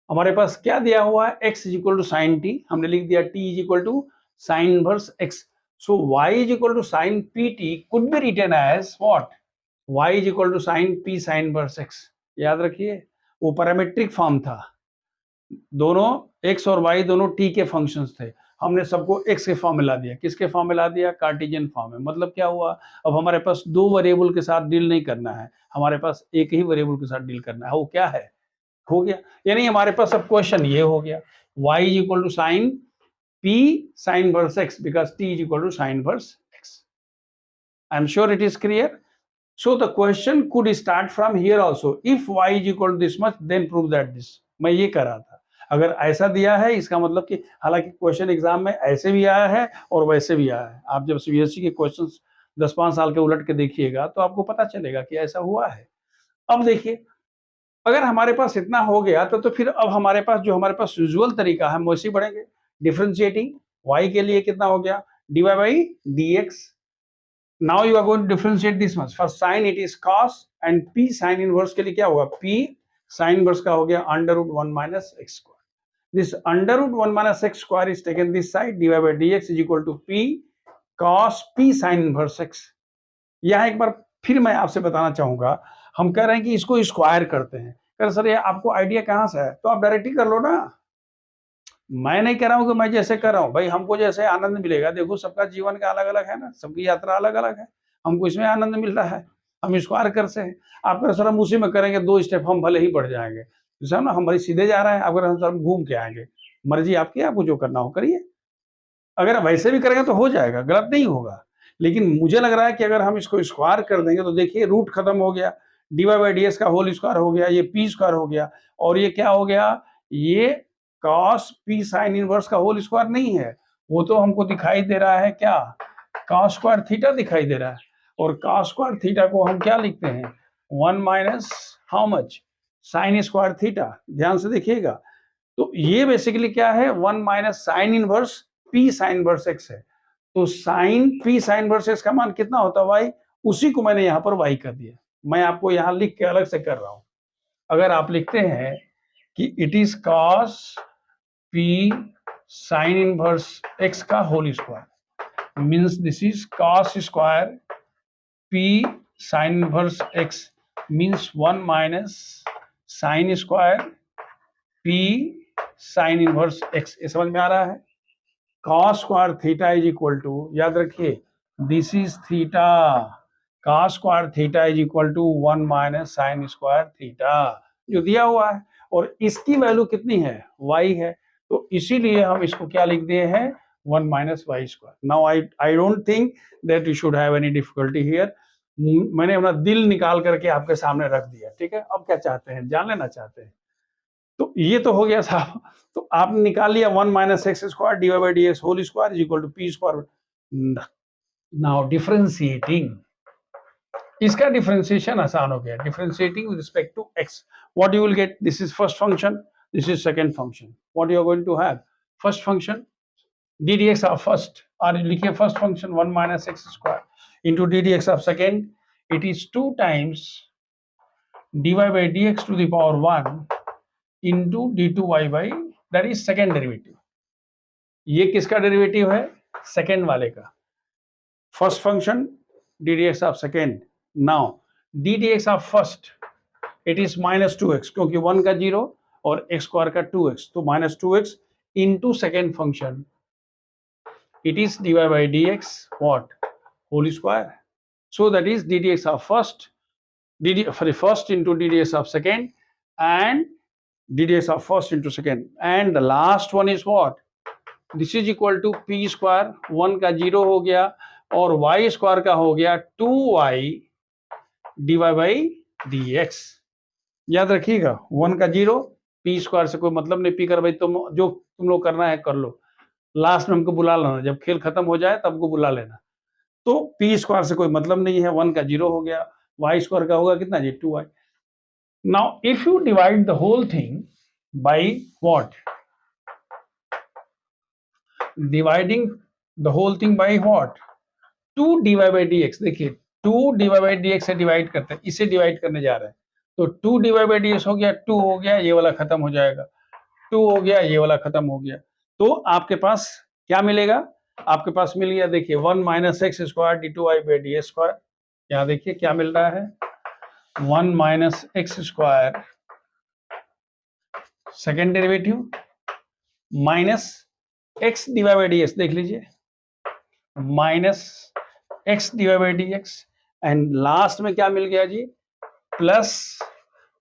A: हमारे पास क्या दिया हुआ है, x is equal to sine t, हमने लिख दिया t is equal to sine inverse x। So y is equal to sine p t could be written as what, y is equal to sine p sine inverse x। याद रखिए वो parametric form था, दोनों x और y दोनों t के functions थे, हमने सबको x के फॉर्म में ला दिया। किसके फॉर्म में ला दिया, कार्टेशियन फॉर्म में। मतलब क्या हुआ, अब हमारे पास दो वेरिएबल के साथ डील नहीं करना है, हमारे पास एक ही वेरिएबल के साथ डील करना है। वो क्या है, हो गया, यानी हमारे पास अब क्वेश्चन ये हो गया, y is equal to sine p sine inverse x because t is equal to sine inverse x। I am sure it is clear. So the question could start from here also, if y is equal to this much then prove that this. मैं ये कर रहा था, अगर ऐसा दिया है इसका मतलब कि, हालांकि क्वेश्चन एग्जाम में ऐसे भी आया है और वैसे भी आया है। आप जब सीबीएसई के क्वेश्चंस 10-5 साल के उलट के देखिएगा तो आपको पता चलेगा कि ऐसा हुआ है। अब देखिए, अगर हमारे पास इतना हो गया तो फिर अब हमारे पास जो हमारे पास यूजुअल तरीका है हम वैसे ही बढ़ेंगे। डिफरेंशिएटिंग y के लिए कितना हो गया, dy by dx। Now you are going to differentiate this much, for sine it is cos and p sine inverse के लिए क्या होगा, p साइन इनवर्स का हो गया under root 1 minus x square. This under root 1 minus x square is taken this side, dy by dx is equal to p cos p sine inverse x। यहाँ एक बार फिर मैं आपसे बताना चाहूंगा, हम कह रहे हैं कि इसको स्क्वायर करते हैं, कह सर ये आपको आइडिया कहाँ से है, तो आप डायरेक्ट ही कर लो ना। मैं नहीं कह रहा हूं कि मैं जैसे कर रहा हूं, भाई हमको जैसे आनंद मिलेगा, देखो सबका जीवन का अलग अलग है ना, सबकी यात्रा अलग अलग है, हमको इसमें आनंद मिल रहा है, हम स्क्वायर कर से हैं। आप कह सर हम उसी में करेंगे 2 स्टेप, हम भले ही बढ़ जाएंगे, जैसा ना हम भाई सीधे जा रहे हैं, अगर हम सर घूम के आएंगे, मर्जी आपकी, आपको जो करना हो करिए। अगर वैसे भी करेंगे तो हो जाएगा, गलत नहीं होगा। लेकिन मुझे लग रहा है कि अगर हम इसको स्क्वायर कर देंगे तो देखिए रूट खत्म हो गया, dy बाई ds का होल स्क्वायर हो गया, ये p स्क्वायर हो गया, और ये क्या हो गया, ये cos p साइन इनवर्स का होल स्क्वायर नहीं है, वो तो हमको दिखाई दे रहा है क्या, cos स्क्वायर थीटा दिखाई दे रहा है। और cos स्क्वायर थीटा को हम क्या लिखते हैं, 1 minus how much, sine square theta. ध्यान से देखिएगा, तो ये बेसिकली क्या है, 1 minus sine inverse p sine inverse x है। तो sine p sine inverse x का मान कितना होता है, y, उसी को मैंने यहाँ पर y कर दिया। मैं आपको यहाँ लिख के अलग से कर रहा हूं। अगर आप लिखते हैं कि it is cos p sine inverse x का whole square, means this is cos square p sine inverse x, means 1 minus sine square p sine inverse x। ये समझ में आ रहा है। cos square theta is equal to, याद रखिए this is theta, cos square theta is equal to 1 minus sine square theta, जो दिया हुआ है, और इसकी वैल्यू कितनी है, y है, तो इसीलिए हम इसको क्या लिख दिए हैं, 1 minus y square. Now I don't think that you should have any difficulty here. मैंने अपना दिल निकाल करके आपके सामने रख दिया, ठीक है। अब क्या चाहते हैं, जान लेना चाहते हैं, तो ये तो हो गया साहब। तो आपने निकाल लिया 1 minus x square d y by d x whole square is equal to p square. Now differentiating, इसका डिफरेंशिएशन आसान हो गया, differentiating with respect to x, what you will get, this is first function, this is second function, what you are going to have, first function d d x of first, और लिखिए first function 1 minus x square into d d x of second, it is 2 times dy by dx to the power 1 into d2y by, that is second derivative। ये किसका derivative है, second वाले का। First function d d x of second, now D d x of first it is minus 2x, क्योंकि 1 का 0 और x square का 2x, तो minus 2x into second function it is dy by dx what, whole square, so that is d d x of first first into ddx of second and ddx of first into second, and the last one is what, this is equal to p square, 1 का 0 हो गया और y square का हो गया 2y dy by dx। याद रखिएगा 1 का 0, p स्क्वायर से कोई मतलब नहीं, पी कर भाई तुम जो तुम लोग करना है कर लो, लास्ट में हमको बुला लेना, जब खेल खत्म हो जाए तब हमको बुला लेना। तो p स्क्वायर से कोई मतलब नहीं है, 1 का 0 हो गया, y स्क्वायर का होगा कितना जी, 2y। Now if you divide the whole thing by what, dividing the whole thing by what, 2 dy by dx। देखिए 2 dy by dx से डिवाइड करते हैं, इसे डिवाइड करने जा रहे हैं, तो 2 dy by dx हो गया, 2 हो गया, ये वाला खत्म हो जाएगा, 2 हो गया, ये वाला खत्म हो गया, तो आपके पास क्या मिलेगा, आपके पास मिल गया, देखिए 1 minus x square d two y by d square. यहाँ देखिए क्या मिल रहा है, 1 minus x square second derivative minus x divide by d x, देख लीजिए minus x divide by d x, and last में क्या मिल गया जी, plus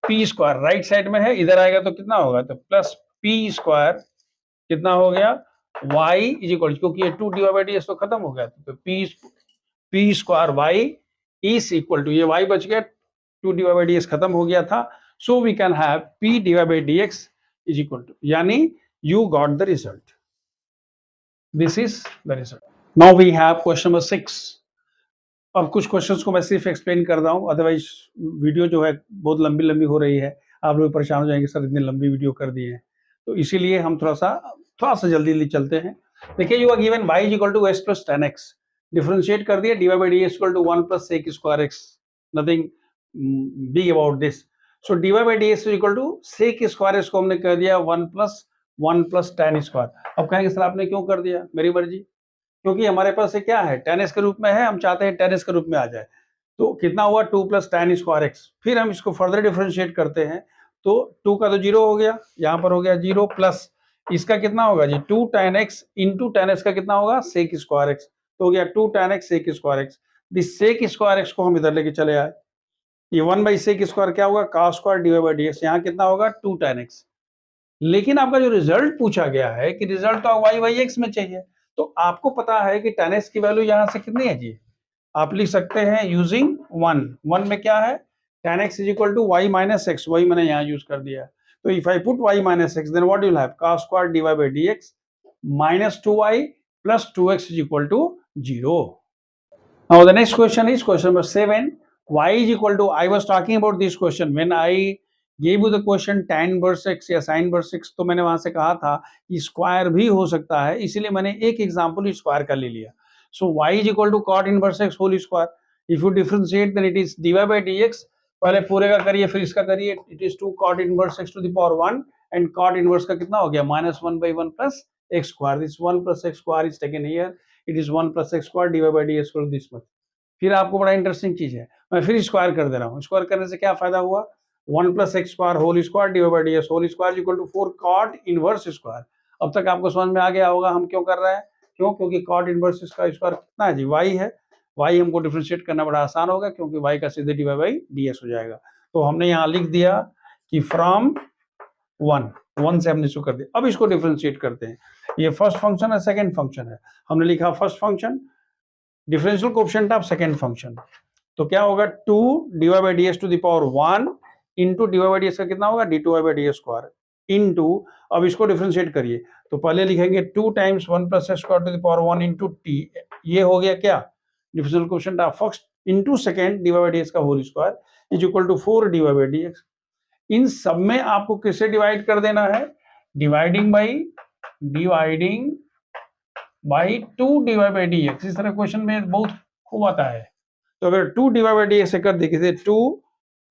A: p square, right side में है, इधर आएगा तो कितना होगा, तो प्लस पी स्क्वायर कितना हो गया, y इज इक्वल, क्योंकि ये 2 डिवाइड बाई डी एक्स तो खत्म हो गया, तो p square y is equal to, ये y बच गया, 2 डिवाइड बाई डी एक्स खत्म हो गया था, so we can have p divide by d x is equal to, यानी you got the result, this is the result। now we have question number 6। अब कुछ क्वेश्चंस को मैं सिर्फ एक्सप्लेन कर रहा हूँ, अदरवाइज वीडियो जो है बहुत लंबी लंबी हो रही है, आप लोग परेशान हो जाएंगे सर इतनी लंबी वीडियो कर दिए हैं, तो इसीलिए हम थोड़ा सा जल्दी चलते हैं। देखिए you are given y is equal to x plus 10x, differentiate कर दिया, dy by dx equal to 1 plus sec square x, nothing big about this. So dy by dx equal to sec square x को हमने कर दिया 1 plus tan square. अब कहेंगे sir आपने क्यों कर दिया? मेरी मर्जी, क्योंकि हमारे पास ये क्या है, tan x के रूप में है, हम चाहते हैं tan x के रूप में आ जाए. तो कितना हुआ 2 प्लस tan स्क्वायर x. फिर हम इसको फर्दर डिफरेंशिएट करते हैं तो 2 का तो 0 हो गया, यहाँ पर हो गया 0 प्लस इसका कितना होगा जी 2 tan x into tan x का कितना होगा sec स्क्वायर x, तो हो गया 2 tan x sec square x. This sec square x को हम इधर लेके चले आए, ये 1 बाई sec स्क्वायर क्या होगा cos square divide by dx, यहाँ कितना होगा 2 tan x. लेकिन आपका जो रिजल्ट पूछा गया है कि रिजल्ट तो y बाई x में चाहिए, तो आपको पता है कि tan x की वैल्यू यहाँ से कितनी है जी, आप लिख सकते हैं यूजिंग 1 में क्या है tan x is equal to y minus x, वही मैंने यहाँ यूज कर दिया. तो if I put y minus x then what you will have cos square divide by dx minus 2y plus 2x is equal to 0. Now the next question is question number 7. y is equal to, I was talking about this question when I gave you the question tan inverse x या sin inverse x, तो मैंने वहां से कहा था कि square भी हो सकता है, इसीलिए मैंने एक एग्जांपल स्क्वायर का ले लिया. So y is equal to cot inverse x whole square. If you differentiate then it is dy by dx. पहले पूरे का करिए फिर इसका करिए. It is 2 cot inverse x to the power 1 and cot inverse का कितना हो गया minus 1 by 1 plus x square. This 1 plus x square is taken here. It is 1 plus x square dy by dx equal to this much. फिर आपको बड़ा interesting चीज है, मैं फिर स्क्वायर कर दे रहा हूँ. स्क्वायर करने से क्या फायदा हुआ 1 plus x square whole square dy by dx whole square is equal to 4 cot inverse square. अब तक आपको समझ में आ गया होगा हम क्यों कर रहे हैं. क्यों? क्योंकि cot इनवर्स का स्क्वायर कितना है जी y है. y हमको डिफरेंशिएट करना बड़ा आसान होगा क्योंकि y का सीधे dy by dx हो जाएगा. तो हमने यहाँ लिख दिया कि फ्रॉम 1 से हमने शुरू कर दिया. अब इसको डिफरेंशिएट करते हैं. ये फर्स्ट फंक्शन है, सेकंड फंक्शन है. हमने लिखा first function, differential coefficient of second function. तो क्या होगा 2 dy by dx to the power 1 into dy by dx का कितना होगा d2y by dx square into, अब इसको डिफरेंशिएट करिए तो पहले लिखेंगे 2 times 1 plus x square to the power 1 into t. ये हो गया क्या differential coefficient of first into second dy by dx का whole square is equal to 4 dy by dx. इन सब में आपको किससे डिवाइड कर देना है, dividing by 2 dy by dx. इस तरह क्वेश्चन में बहुत खूब आता है. तो अगर 2 dy by dx से कर देखिए 2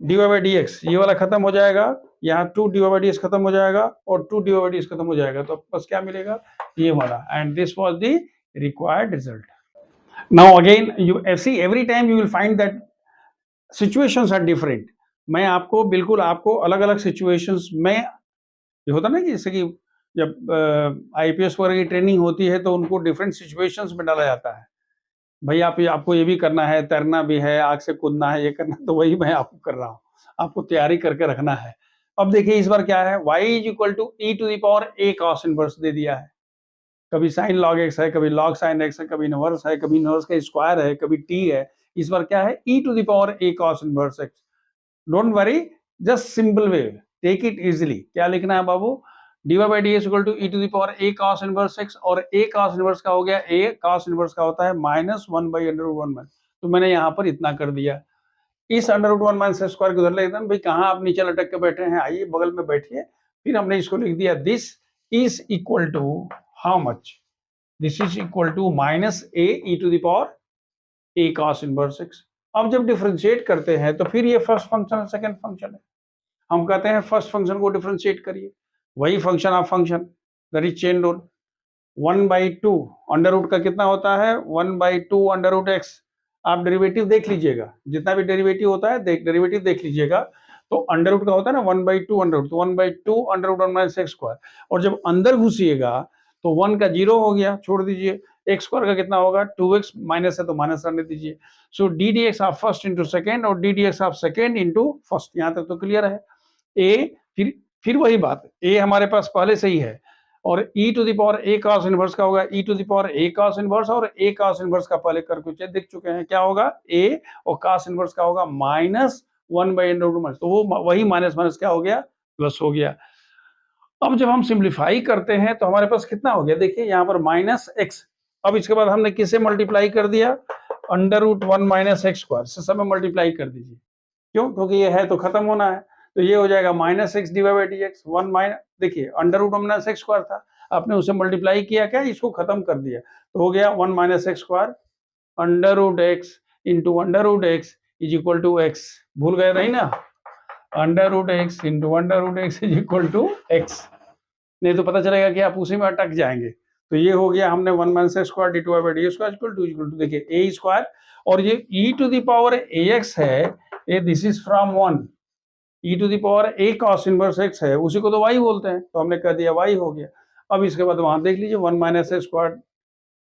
A: dy by dx ये वाला खत्म हो जाएगा, यहाँ 2 dy by dx खत्म हो जाएगा और 2 dy by dx खत्म हो जाएगा, तो बस क्या मिलेगा ये वाला. And this was the required result. Now again you see every time you will find that situations are different. मैं आपको बिल्कुल आपको अलग अलग सिचुएशंस में, ये होता ना कि जैसे कि जब आईपीएस वगैरह की ट्रेनिंग होती है तो उनको डिफरेंट सिचुएशंस में डाला जाता है. भाई आपको ये भी करना है, तैरना भी है, आग से कूदना है, ये करना, तो वही मैं आपको कर रहा हूँ, आपको तैयारी करके रखना है. अब देखिए इस बार क्या है, y is equal to e to the power a cos inverse दे दिया है. कभी साइन लॉग x है, कभी लॉग साइन x है, कभी इनवर्स है, कभी इनवर्स का स्क्वायर है, कभी t है. इस बार क्या है e to the power a cos inverse x. Don't worry, just simple way, take it easily. क्या लिखना है बाबू, dy by dx equal to e to the power a cos inverse x, और a cos इनवर्स का हो गया a cos inverse का होता है माइनस 1 बाई √1 तो मैंने यहाँ पर इतना कर दिया. इस √1 माइनस स्क्वायर को उधर ले दें. भाई कहाँ आप नीचे लटक के बैठे हैं, आइए बगल में बैठिए. फिर हमने इसको लिख दिया this is equal to how much, this is equal to minus a e to the power a cos inverse x. अब जब डिफरेंशिएट करते हैं तो फिर ये फर्स्ट फंक्शन है, सेकंड फंक्शन है. हम कहते हैं फर्स्ट फंक्शन को डिफरेंशिएट करिए, वही function of function, that is chain rule. 1/2 under root का कितना होता है 1/2 अंडर रूट एक्स. आप डेरिवेटिव देख लीजिएगा, जितना भी डेरिवेटिव होता है डेरिवेटिव देख लीजिएगा. तो अंडर रूट का होता है ना 1/2 अंडर रूट, तो 1/2 under root 1 minus x square. और जब अंदर घुसिएगा तो 1 का 0 हो गया, छोड़ दीजिए. एक्स स्क्वायर का कितना होगा 2x माइनस है तो माइनस रहने दीजिए. So d d x of first into second और d d x of second into first. यहाँ तक तो क्लियर है. ए फिर वही बात, ए हमारे पास पहले से ही है, और e to the power a cos inverse का होगा e to the power a cos inverse, और a cos इनवर्स का पहले कर कुछ देख चुके हैं, क्या होगा a, और cos इनवर्स का होगा माइनस 1 बाई √1, तो वो वही माइनस माइनस क्या हो गया प्लस हो गया. अब जब हम सिंप्लीफाई करते हैं तो हमारे पास कितना हो गया, देखिए यहाँ पर माइनस एक्स. अब इसके बाद हमने किसे मल्टीप्लाई कर दिया, √1 माइनस एक्स स्क्वायर से सब में मल्टीप्लाई कर दीजिए. क्यों? क्योंकि ये है तो खत्म होना है. तो ये हो जाएगा minus x divide by d x. 1 minus, देखिए under root minus x square था, आपने उसे मल्टीप्लाई किया, क्या इसको खत्म कर दिया, तो हो गया 1 minus x square under root x into under root x is equal to x, भूल गए नहीं ना, under root x into under root x is equal to x, नहीं तो पता चलेगा कि आप उसी में अटक जाएंगे। तो ये हो गया हमने 1 minus x square d two by d square equal to देखिए ए स्क्वायर, और ये e to the power a x है, ये this is from 1, e to the power a cos inverse x है, उसी को तो y बोलते हैं, तो हमने कर दिया y हो गया। अब इसके बाद वहां देख लीजिए 1 minus x square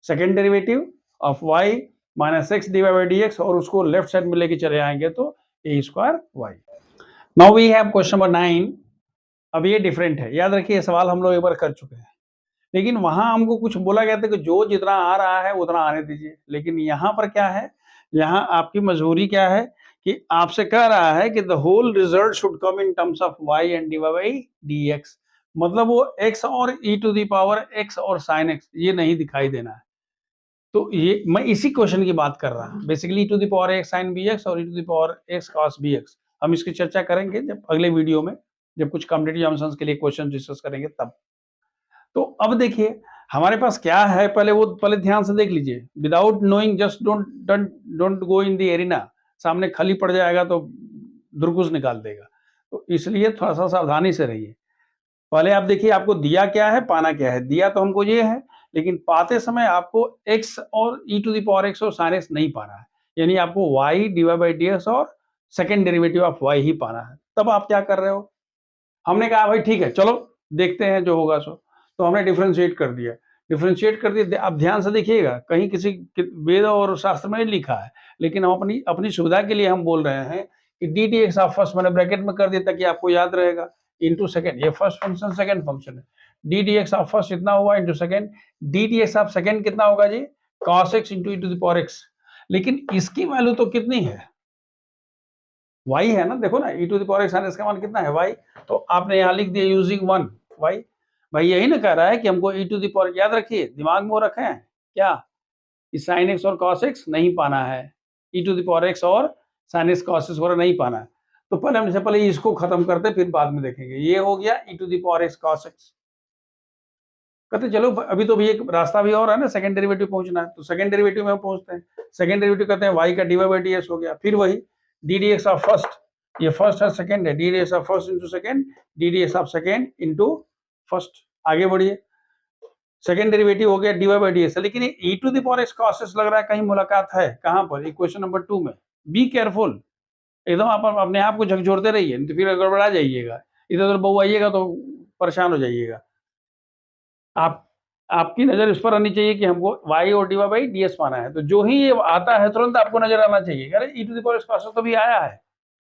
A: second derivative of y minus x d by d x, और उसको लेफ्ट साइड में लेके चले आएंगे तो a square y. Now we have question number 9। अब ये डिफरेंट है, याद रखिए ये सवाल हम लोग एक बार कर चुके हैं, लेकिन वहां हमको कुछ बोला गया था कि जो जितना आ रहा है उतना आने दीजिए, लेकिन यहाँ पर क्या है, यहाँ आपकी मजबूरी क्या है कि आपसे कह रहा है कि the whole result should come in terms of y and d by d x, मतलब वो x और e to the power x और sin x ये नहीं दिखाई देना है। तो ये मैं इसी क्वेश्चन की बात कर रहा हूँ, basically e to the power x sin bx और e to the power x cos bx। हम इसकी चर्चा करेंगे जब अगले वीडियो में, जब कुछ कॉम्पिटिटिव एग्जामिनेशंस के लिए क्वेश्चन डिस्कस करेंगे तब। तो अब देखिए हमारे पास क्या है, पहले ध्यान से देख लीजिए, without knowing just don't go in the arena, सामने खाली पड़ जाएगा तो दुर्गुस निकाल देगा, तो इसलिए थोड़ा सा सावधानी से रहिए। पहले आप देखिए आपको दिया क्या है, पाना क्या है, दिया तो हमको ये है, लेकिन पाते समय आपको x और e to the power x और sin x नहीं पाना है, यानी आपको y divide by d x और सेकेंड डेरिवेटिव ऑफ y ही पाना है। तब आप क्या कर रहे हो, हमने कहा भाई ठीक है चलो देखते हैं जो होगा सो, तो हमने डिफ्रेंशिएट कर दिया, अब ध्यान से देखिएगा, कहीं किसी वेद और शास्त्र में नहीं लिखा है, लेकिन हम अपनी अपनी सुविधा के लिए हम बोल रहे हैं कि डी टी एक्स आप फर्स्ट मैंने ब्रैकेट में कर दिया ताकि आपको याद रहेगा, इंटू सेकेंड, ये फर्स्ट फंक्शन सेकेंड फंक्शन है, डी टी एक्स आप फर्स्ट इतना हुआ into second, d t x आप सेकेंड कितना होगा जी, cos x into e to the power x, लेकिन इसकी वैल्यू तो कितनी है, y है ना, देखो ना e to the power x इसका मान कितना है y, तो आपने यहाँ लिख दिया यूजिंग 1 y, भाई यही ना कह रहा है कि हमको e टू द पावर, याद रखिए दिमाग में वो रखे हैं क्या, sin x और cos x नहीं पाना है, e to the power x और sin x cos x वगैरह नहीं पाना है, तो पहले इसको खत्म करते फिर बाद में देखेंगे। ये हो गया e to the power x cos x, कहते चलो अभी तो भी एक रास्ता भी और है ना, सेकंड डेरिवेटिव पहुंचना है, तो सेकंड डेरिवेटिव में हम पहुंचते हैं, सेकंड डेरिवेटिव कहते हैं y का डी बाई डी एक्स हो गया, फिर वही D d x of first, ये फर्स्ट है सेकंड है, D d x of first into second, D d x of second into first, आगे बढ़िए, सेकंड डेरिवेटिव हो गया डी बाई डी एक्स, लेकिन ये e to the power x cos x लग रहा है कहीं मुलाकात है, कहां पर, इक्वेशन नंबर 2 में, बी केयरफुल, एकदम आप अपने आप को झकझोरते रहिए, नहीं तो फिर गड़बड़ा जाइएगा, इधर उधर बहु आइएगा तो परेशान हो जाइएगा। आप आपकी नजर इस पर आनी चाहिए कि हमको y और डी बाई डी एस पाना है, तो जो ही ये आता है तुरंत आपको नजर आना चाहिए, अरे e to the power x cos x तो भी आया है,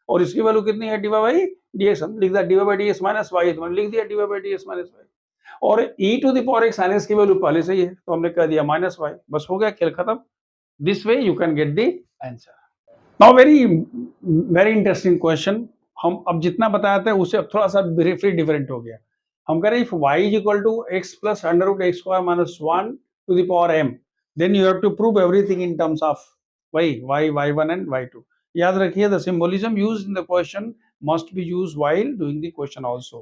A: और इसकी वैल्यू कितनी है डी बाई डी एक्स, लिख दिया d by d x minus y, तो मैंने लिख दिया d by d x minus y, और e to the power x sin x की वैल्यू पहले से ही है तो हमने कह दिया माइनस वाई, बस हो गया खेल खत्म। This way you can get the answer. Now very very interesting question, हम अब जितना बताया था उससे अब थोड़ा सा ब्रीफली डिफरेंट हो गया। हम कह रहे हैं if y is equal to x plus under root x square minus 1 to the power m, then you have to prove everything in terms of y, y1 and y2। याद रखिए the symbolism used in the question must be used while doing the question also।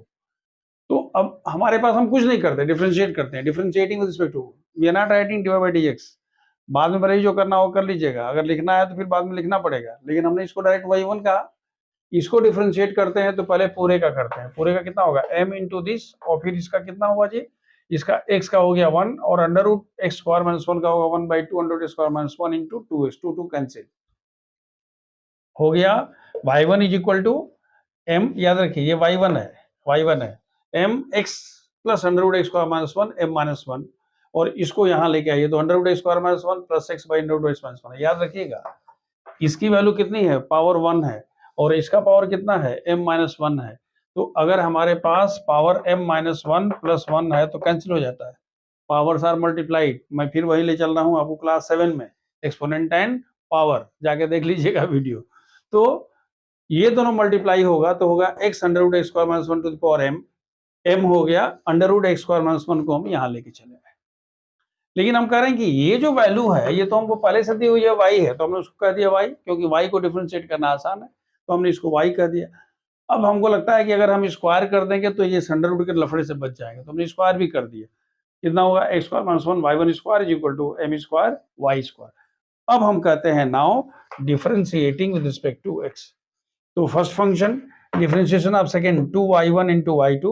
A: तो अब हमारे पास हम कुछ नहीं करते, differentiate करते हैं, differentiating with respect to, we are not writing d by d x, बाद में भले जो करना हो कर लीजिएगा, अगर लिखना है तो फिर बाद में लिखना पड़ेगा, लेकिन हमने इसको डायरेक्ट y1 कहा, इसको डिफरेंशिएट करते हैं तो पहले पूरे का करते हैं, पूरे का कितना होगा m इंटू दिस, और फिर इसका कितना होगा जी, इसका x का हो गया 1 और under root x square minus 1 का होगा 1 by 2 under root square minus 1 into 2x, 2 cancel हो गया, y1 is equal to m, याद रखिए ये y1 है m x plus under root x square minus 1 m minus 1, और इसको यहाँ लेके आइए तो under root x square minus 1 plus x by under root x minus 1, याद रखिएगा इसकी वैल्यू कितनी है, पावर 1 है, और इसका पावर कितना है m माइनस 1 है, तो अगर हमारे पास पावर m माइनस 1 प्लस 1 है तो कैंसिल हो जाता है, पावर्स आर मल्टीप्लाइड, मैं फिर वही ले चल रहा हूँ आपको क्लास 7 में, एक्सपोनेंट एंड पावर, जाके देख लीजिएगा वीडियो, तो ये दोनों मल्टीप्लाई होगा तो होगा x under root x square minus 1 to the power m हो गया under root x square minus 1 को हम यहाँ लेके चले गए, लेकिन हम कह रहे हैं कि ये जो वैल्यू है ये तो हमको पहले से दी हुई है y है, तो हमने उसको कह दिया y, क्योंकि y को डिफरेंशिएट करना आसान है तो हमने इसको y कह दिया। अब हमको लगता है कि अगर हम स्क्वायर कर देंगे तो ये अंडर रूट के लफड़े से बच जाएंगे, तो हमने स्क्वायर भी कर दिया, कितना होगा x square minus 1 y1 square is equal to m square y square. अब हम कहते हैं now differentiating with respect to x. तो first function differentiation of second 2y1 into y2,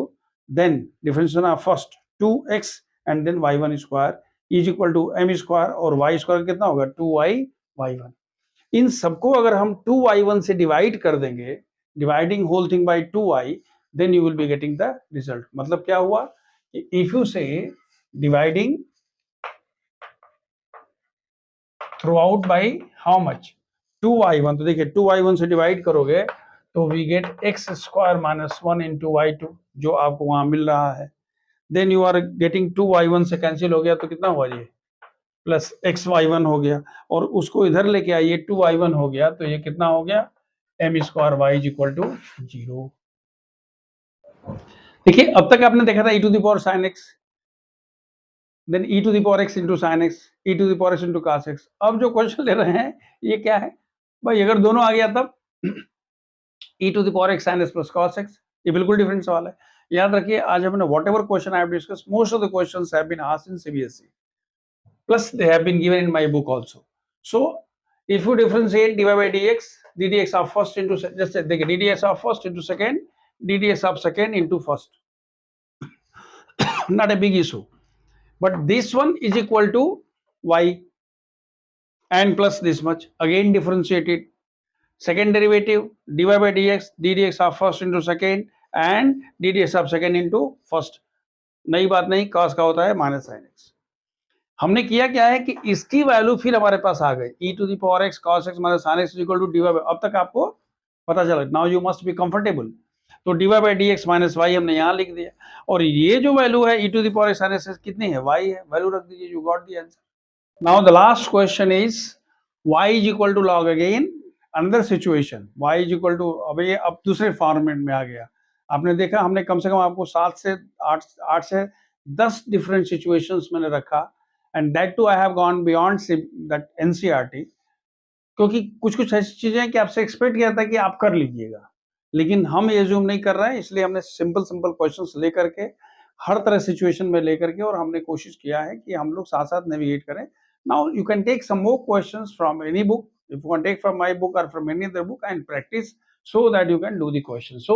A: then differentiation of first 2x and then y1 square is equal to m square और y square कितना होगा 2y y1. इन सबको अगर हम 2y1 से divide कर देंगे, dividing whole thing by 2y, then you will be getting the result. मतलब क्या हुआ कि if you say dividing throughout by how much 2y1, तो देखिए 2y1 से डिवाइड करोगे तो we get x square minus 1 into y2 जो आपको वहां मिल रहा है. Then you are getting 2y1 से कैंसिल हो गया तो कितना हुआ ये प्लस एक्स y1 हो गया और उसको इधर लेके आइए 2y1 हो गया तो ये कितना हो गया m square y is equal to 0. देखिए अब तक आपने देखा था e to the power sin x, then e to the power x into sine x, e to the power x into cos x. अब जो क्वेश्चन ले रहे हैं ये क्या है भाई, अगर दोनों आ गया तब e to the power x sin x plus cos x, ये बिल्कुल डिफरेंट सवाल है. याद रखिए आज हमने whatever question I have discuss, most of the questions have been asked in CBSE, plus they have been given in my book also. So if you differentiate dy by dx, ddx of first into just देखिए ddx of first into second, ddx of second into first, not a big issue, but this one is equal to y and plus this much, again differentiate it. Second derivative dy by dx, ddx of first into second and ddx of second into first. नई बात नहीं, cos का होता है minus sine x. हमने किया क्या है कि इसकी वैल्यू फिर हमारे पास आ गई e to the power x cos x minus sin x is equal to dy by. अब तक आपको पता चला, now you must be comfortable. तो dy by dx माइनस y हमने यहाँ लिख दिया और ये जो वैल्यू है e to the power sin x कितनी है y है, वैल्यू रख दीजिए, you got the answer. Now the last question is y is equal to log again another situation, y is equal to, अब ये अब दूसरे फॉर्मेट में आ गया. आपने देखा हमने कम से कम आपको 7 से 8 से 10 डिफरेंट सिचुएशंस मैंने रखा, and that too I have gone beyond that NCERT, क्योंकि कुछ ऐसी चीजें हैं कि आपसे एक्सपेक्ट किया था कि आप कर लीजिएगा, लेकिन हम ये जूम नहीं कर रहे हैं, इसलिए हमने सिंपल क्वेश्चंस लेकर के हर तरह सिचुएशन में लेकर के और हमने कोशिश किया है कि हम लोग साथ साथ नेविगेट करें. Now you can take some more questions from any book, if you want to take from my book or from any other book and practice so that you can do the question. So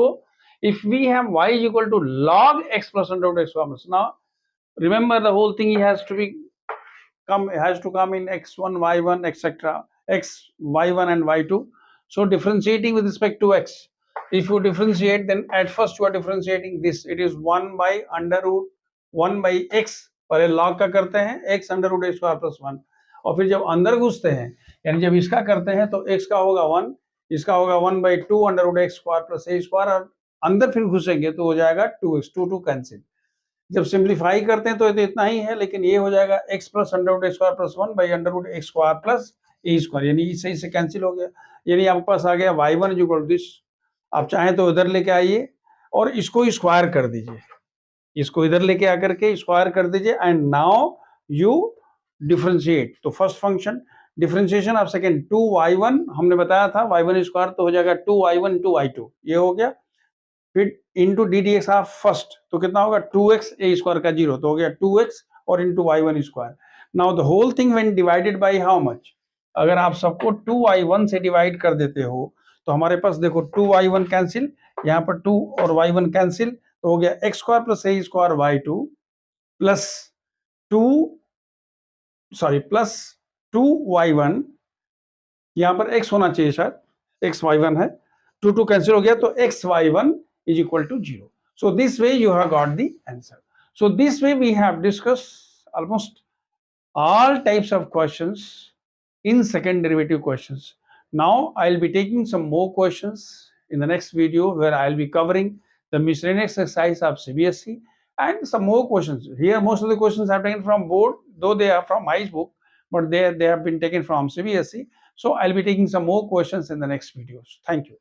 A: if we have y is equal to log x plus under root x square, now remember the whole thing has to come in x1 y1 etc, x y1 and y2. So differentiating with respect to x, if you differentiate then at first you are differentiating this, it is 1 by under root 1 by x, पहले log का करते हैं x under root x square plus 1, और फिर जब अंदर घुसते हैं यानी जब इसका करते हैं तो x का होगा 1, इसका होगा 1 by 2 under root x square plus a square, और अंदर फिर घुसेंगे तो हो जाएगा 2x, 2 कैंसिल. जब सिंप्लीफाई करते हैं तो ये तो इतना ही है, लेकिन ये हो जाएगा x plus under root x square plus 1 by under root x square plus a square, यानी इससे इससे कैंसिल हो गया, यानी आपके पास आ गया y1 is equal to this. आप चाहें तो इधर लेके आइए और इसको स्क्वायर कर दीजिए, इसको इधर लेके आकर के स्क्वायर कर दीजिए, एंड नाउ यू डिफरेंशिएट. तो first function differentiation of second 2y1 हमने बताया था, y1 स्क्वायर तो हो जाएगा 2y1 टू y2, ये हो गया. फिर इनटू ddx ऑफ फर्स्ट तो कितना होगा 2x, a स्क्वायर का 0 तो हो गया 2x और into y1 square. Now the whole thing when divided by how much, अगर आप सबको 2y1 से डिवाइड कर देते हो तो हमारे पास देखो 2y1 कैंसिल, यहाँ पर 2 और y1 कैंसिल, तो हो गया x square plus a square y2 plus 2y1, यहां पर x होना चाहिए, शायद x y1 है, 2 कैंसिल हो गया तो x y1 is equal to 0. So this way you have got the answer. So this way we have discussed almost all types of questions in second derivative questions. Now I'll be taking some more questions in the next video where I'll be covering the miscellaneous exercise of CBSE and some more questions. Here most of the questions are taken from board, though they are from my book, but they have been taken from CBSE. So I'll be taking some more questions in the next videos. Thank you.